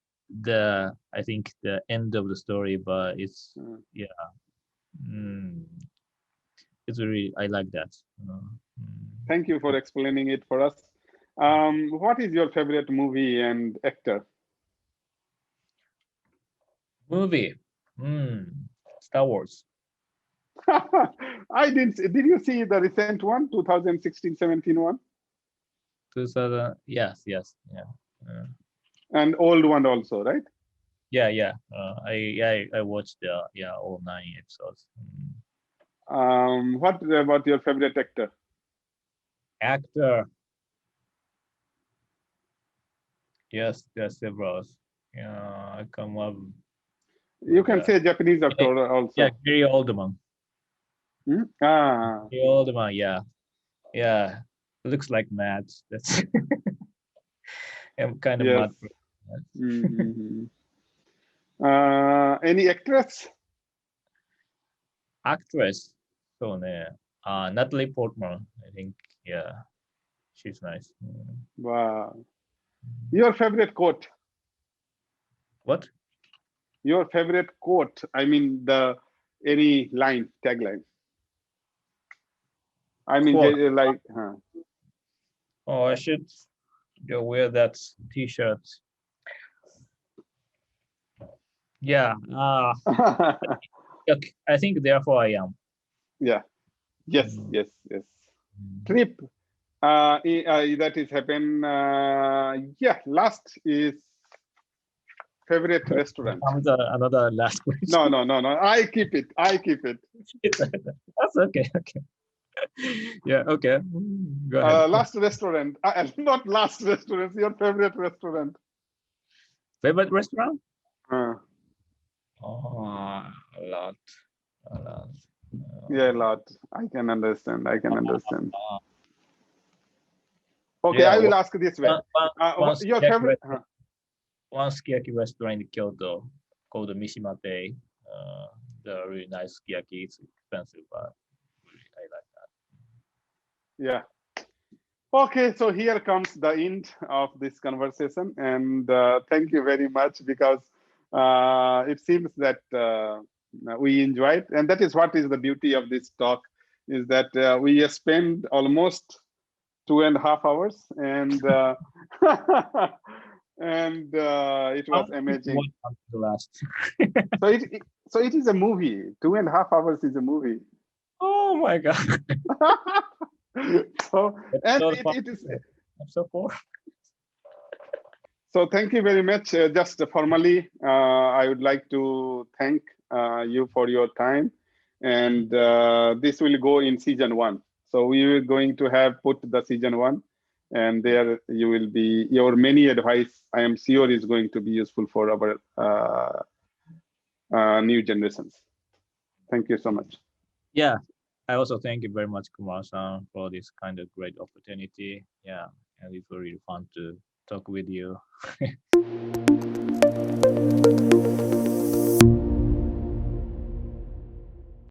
I think the end of the story, but it's yeah. Mm, it's really I like that. Thank you for explaining it for us. What is your favorite movie and actor? Movie. Star Wars. I didn't. Did you see the recent one, 2016-17 one, 2000. Yes, yes, yeah, and old one also, right? yeah, yeah. I watched yeah all 9 episodes. What about your favorite actor? Actor. Yes, there's several. Yeah, I come up You with can say Japanese actor yeah, also. Gary Oldman. Hmm? Ah, Gary Oldman. Yeah, yeah. Looks like mad. That's I'm kind of yes. mad. Mhm. Any actress? Actress. So Natalie Portman. I think yeah, she's nice. Wow. Your favorite quote? What? Your favorite quote? I mean, the any line, tagline. I mean, Quote. like. Oh, I should go wear that T-shirt. Yeah. Okay. I think therefore I am. Yeah. Yes. Mm. Yes. Yes. Trip. That is happen. Yeah. Last is favorite restaurant. Comes another last question. No. No. No. No. I keep it. I keep it. That's okay. Okay. Yeah. Okay. Go ahead. Last restaurant. Not last restaurant. Your favorite restaurant. Favorite restaurant? Uh, Oh, a lot. A lot. yeah, a lot. I can understand. I can understand. Uh, Okay, yeah. I will ask this way. One Your sukiyaki favorite? one sukiyaki restaurant in Kyoto called Mishimate. The really nice sukiyaki. It's expensive, but really, I like that. Yeah. Okay, so here comes the end of this conversation, and thank you very much, because it seems that we enjoyed, and that is what is the beauty of this talk, is that we spend almost 2.5 hours, and and it was amazing. What comes to last? So it is a movie. 2.5 hours is a movie. Oh my God. So, and it is. Episode 4. So thank you very much. Just formally, I would like to thank you for your time, and this will go in season 1. So we are going to have put the season 1, and there you will be, your many advice, I am sure, is going to be useful for our new generations. Thank you so much. Yeah, I also thank you very much, Kumar-san, for this kind of great opportunity. Yeah, and it was really fun to talk with you.